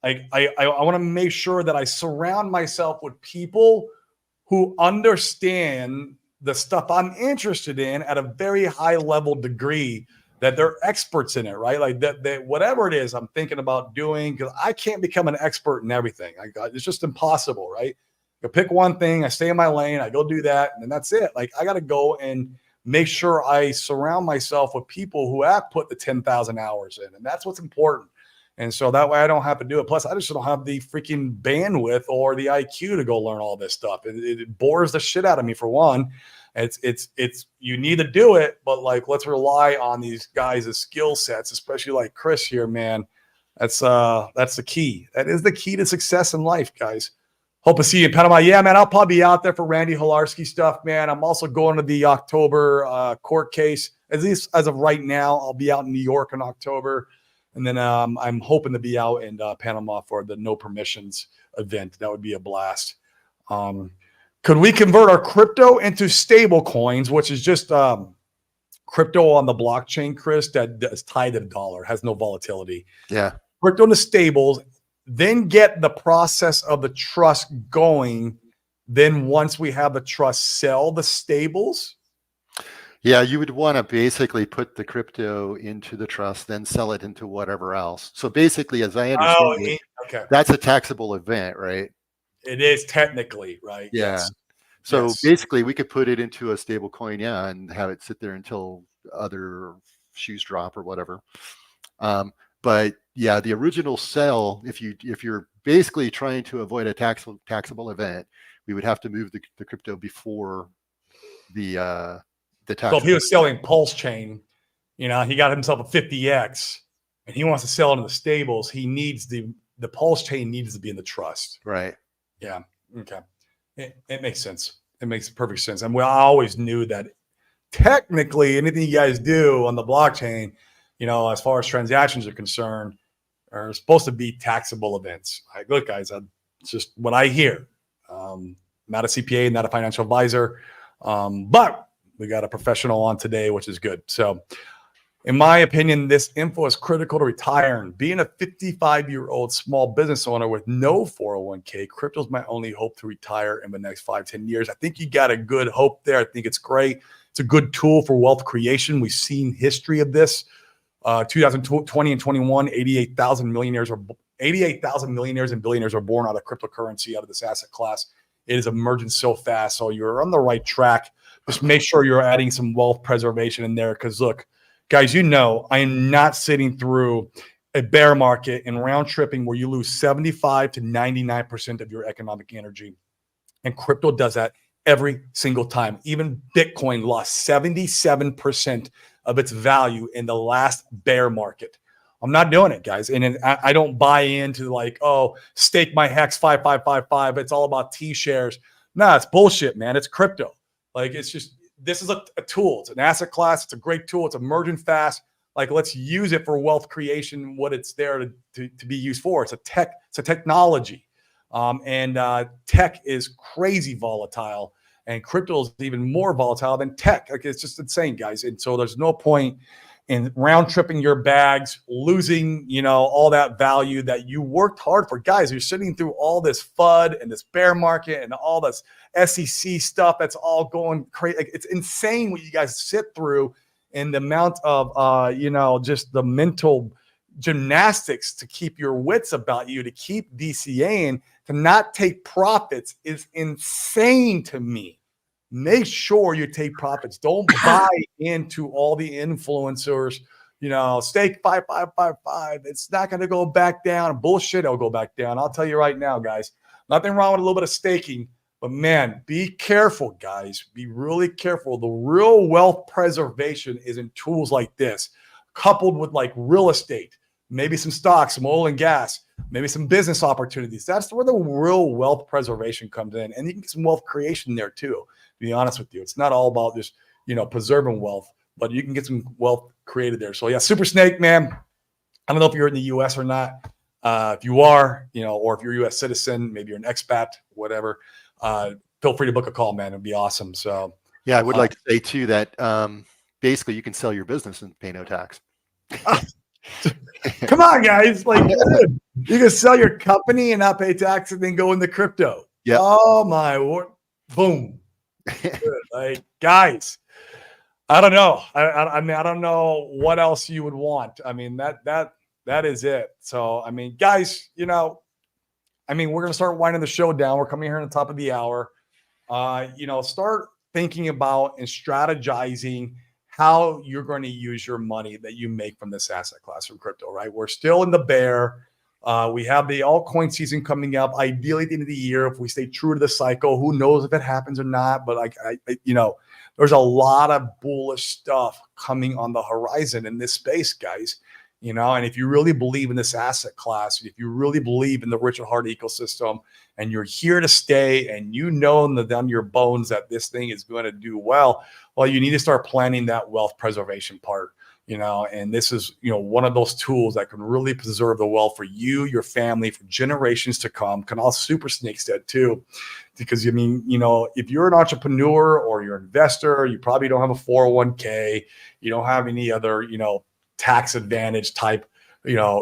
[SPEAKER 1] I want to make sure that I surround myself with people who understand the stuff I'm interested in at a very high level degree, that they're experts in it, right? Like that whatever it is I'm thinking about doing, because I can't become an expert in everything. It's just impossible, right? I pick one thing, I stay in my lane, I go do that, and then that's it. Like I got to go and make sure I surround myself with people who have put the 10,000 hours in, and that's what's important. And so that way I don't have to do it. Plus, I just don't have the freaking bandwidth or the IQ to go learn all this stuff. It bores the shit out of me, for one. It's you need to do it, but like, let's rely on these guys' skill sets, especially like Chris here, man. That's the key. That is the key to success in life, guys. Hope to see you in Panama. Yeah, man, I'll probably be out there for Randy Hilarski stuff, man. I'm also going to the October court case. At least as of right now, I'll be out in New York in October. And then I'm hoping to be out in Panama for the No Permissions event. That would be a blast. Could we convert our crypto into stable coins, which is just crypto on the blockchain, Chris, that is tied to the dollar, has no volatility?
[SPEAKER 2] Yeah.
[SPEAKER 1] Crypto into stables, then get the process of the trust going. Then once we have the trust, sell the stables.
[SPEAKER 2] Yeah, you would want to basically put the crypto into the trust, then sell it into whatever else. So basically, as I understand it,
[SPEAKER 1] okay,
[SPEAKER 2] that's a taxable event, right?
[SPEAKER 1] It is technically, right?
[SPEAKER 2] Yeah.
[SPEAKER 1] Yes.
[SPEAKER 2] So
[SPEAKER 1] yes.
[SPEAKER 2] basically, we could put it into a stable coin, yeah, and have it sit there until other shoes drop or whatever. But yeah, the original sell, if you're basically trying to avoid a taxable event, we would have to move the crypto before the tax.
[SPEAKER 1] So if he was selling Pulse Chain, you know, he got himself a 50X and he wants to sell it in the stables, he needs the Pulse Chain needs to be in the trust.
[SPEAKER 2] Right.
[SPEAKER 1] Yeah. Okay. It makes sense. It makes perfect sense. And I always knew that technically anything you guys do on the blockchain, as far as transactions are concerned, are supposed to be taxable events. Like, look, guys, it's just what I hear. Not a CPA, not a financial advisor, but we got a professional on today, which is good. So in my opinion, this info is critical to retiring. Being a 55-year-old small business owner with no 401k, crypto is my only hope to retire in the next 5-10 years. I think you got a good hope there. I think it's great. It's a good tool for wealth creation. We've seen history of this. 2020 and 21, 88,000 millionaires and billionaires are born out of cryptocurrency, out of this asset class. It is emerging so fast. So you're on the right track. Just make sure you're adding some wealth preservation in there. Because look, guys, I am not sitting through a bear market and round tripping where you lose 75 to 99% of your economic energy. And crypto does that every single time. Even Bitcoin lost 77% of its value in the last bear market. I'm not doing it, guys. And I don't buy into like, oh, stake my hex 5555. It's all about T shares. Nah, it's bullshit, man. It's crypto. Like, it's just, this is a tool. It's an asset class. It's a great tool. It's emerging fast. Like, let's use it for wealth creation, what it's there to be used for. It's a technology. Tech is crazy volatile, and crypto is even more volatile than tech. Like, it's just insane, guys. And so there's no point in round tripping your bags, losing, all that value that you worked hard for. Guys, you're sitting through all this FUD and this bear market and all this SEC stuff that's all going crazy. Like, it's insane what you guys sit through, and the amount of, just the mental gymnastics to keep your wits about you, to keep DCAing, to not take profits is insane to me. Make sure you take profits. Don't buy into all the influencers, stake 5555. It's not going to go back down. Bullshit, it'll go back down. I'll tell you right now, guys, nothing wrong with a little bit of staking, but man, be careful, guys. Be really careful. The real wealth preservation is in tools like this, coupled with like real estate, maybe some stocks, some oil and gas, maybe some business opportunities. That's where the real wealth preservation comes in. And you can get some wealth creation there too, to be honest with you. It's not all about just, preserving wealth, but you can get some wealth created there. So yeah, Super Snake, man, I don't know if you're in the US or not. If you are, or if you're a US citizen, maybe you're an expat, whatever, feel free to book a call, man. It'd be awesome. So
[SPEAKER 2] yeah, I would like to say too that basically you can sell your business and pay no tax.
[SPEAKER 1] Come on, guys. Like, dude, you can sell your company and not pay tax and then go into crypto.
[SPEAKER 2] Yeah.
[SPEAKER 1] Oh my word. Boom. Like, guys, I don't know. I mean, I don't know what else you would want. I mean, that is it. So, I mean, guys, we're going to start winding the show down. We're coming here on the top of the hour. Start thinking about and strategizing how you're going to use your money that you make from this asset class from crypto, right? We're still in the bear. We have the altcoin season coming up. Ideally, at the end of the year, if we stay true to the cycle, who knows if it happens or not? But there's a lot of bullish stuff coming on the horizon in this space, guys. And if you really believe in this asset class, if you really believe in the Richard Hart ecosystem, and you're here to stay, and down your bones that this thing is going to do well, you need to start planning that wealth preservation part. And this is, one of those tools that can really preserve the wealth for you, your family, for generations to come. Can all Super Snakes that too. Because, if you're an entrepreneur or you're an investor, you probably don't have a 401k, you don't have any other, tax advantage type,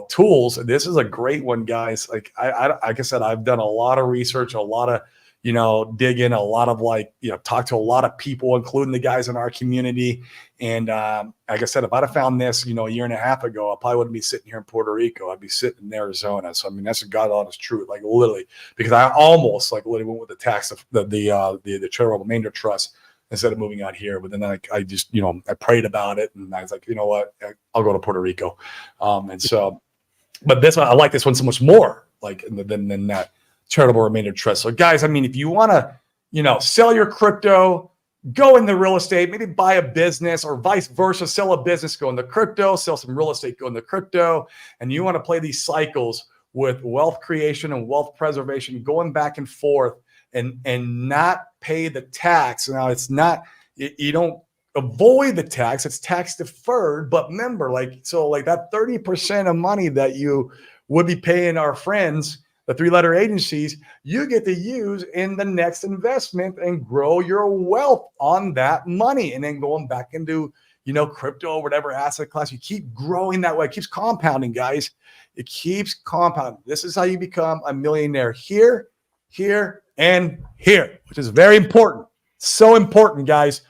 [SPEAKER 1] tools. This is a great one, guys. Like I said, I've done a lot of research, a lot of, digging, a lot of talk to a lot of people, including the guys in our community. And like I said, if I'd have found this, a year and a half ago, I probably wouldn't be sitting here in Puerto Rico. I'd be sitting in Arizona. So, I mean, that's a God honest truth, like literally, because I almost literally went with the tax of the charitable remainder trust instead of moving out here. But then I just, I prayed about it, and I was like, you know what, I'll go to Puerto Rico. And so, but this one, I like this one so much more, like than that charitable remainder trust. So guys, I mean, if you want to, sell your crypto, go into real estate, maybe buy a business, or vice versa, sell a business, go into crypto, sell some real estate, go into crypto, and you want to play these cycles with wealth creation and wealth preservation, going back and forth, and not pay the tax. Now, it's not, you don't avoid the tax. It's tax deferred. But remember, like that 30% of money that you would be paying our friends, the 3-letter agencies, you get to use in the next investment and grow your wealth on that money. And then going back into, crypto or whatever asset class, you keep growing that way. It keeps compounding, guys. It keeps compounding. This is how you become a millionaire here, and here, which is very important. So important, guys.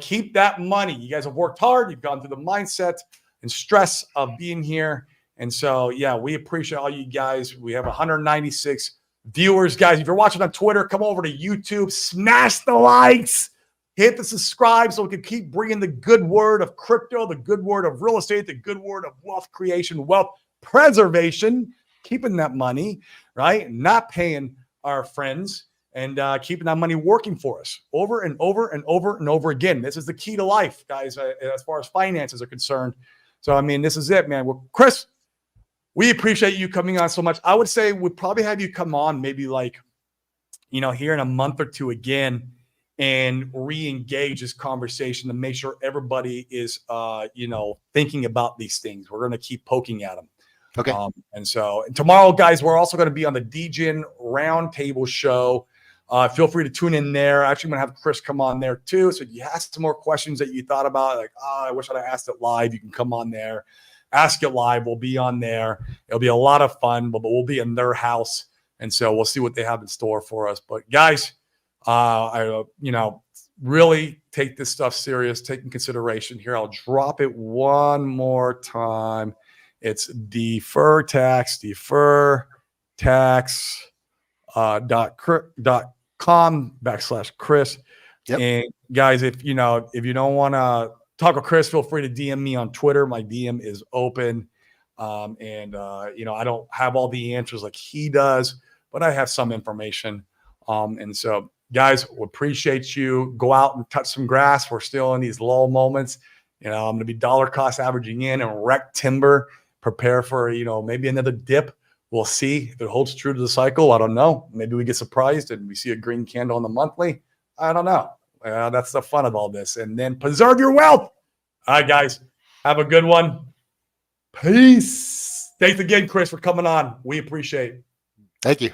[SPEAKER 1] Keep that money. You guys have worked hard. You've gone through the mindset and stress of being here. And so, yeah, we appreciate all you guys. We have 196 viewers, guys. If you're watching on Twitter, come over to YouTube, smash the likes, hit the subscribe so we can keep bringing the good word of crypto, the good word of real estate, the good word of wealth creation, wealth preservation, keeping that money, right? Not paying our friends and keeping that money working for us over and over and over and over again. This is the key to life, guys, as far as finances are concerned. So, I mean, this is it, man. Well, Chris, we appreciate you coming on so much. I would say we'd probably have you come on maybe here in a month or two again and re-engage this conversation to make sure everybody is, thinking about these things. We're going to keep poking at them.
[SPEAKER 2] Okay.
[SPEAKER 1] And tomorrow, guys, we're also going to be on the DGen Roundtable show. Feel free to tune in there. Actually, I'm going to have Chris come on there too. So if you ask some more questions that you thought about, like, I wish I'd have asked it live, you can come on there. Ask it live. We'll be on there. It'll be a lot of fun, but we'll be in their house. And so we'll see what they have in store for us. But guys, I really take this stuff serious, take in consideration here. I'll drop it one more time. It's defertax.com/Chris.
[SPEAKER 2] Yep.
[SPEAKER 1] And guys, if you don't want to talk with Chris, feel free to DM me on Twitter. My DM is open. I don't have all the answers like he does, but I have some information. And so, guys, we appreciate you. Go out and touch some grass. We're still in these lull moments. I'm going to be dollar cost averaging in and wreck timber. Prepare for, maybe another dip. We'll see if it holds true to the cycle. I don't know. Maybe we get surprised and we see a green candle on the monthly. I don't know. That's the fun of all this. And then preserve your wealth. All right, guys. Have a good one. Peace. Thanks again, Chris, for coming on. We appreciate it.
[SPEAKER 2] Thank you.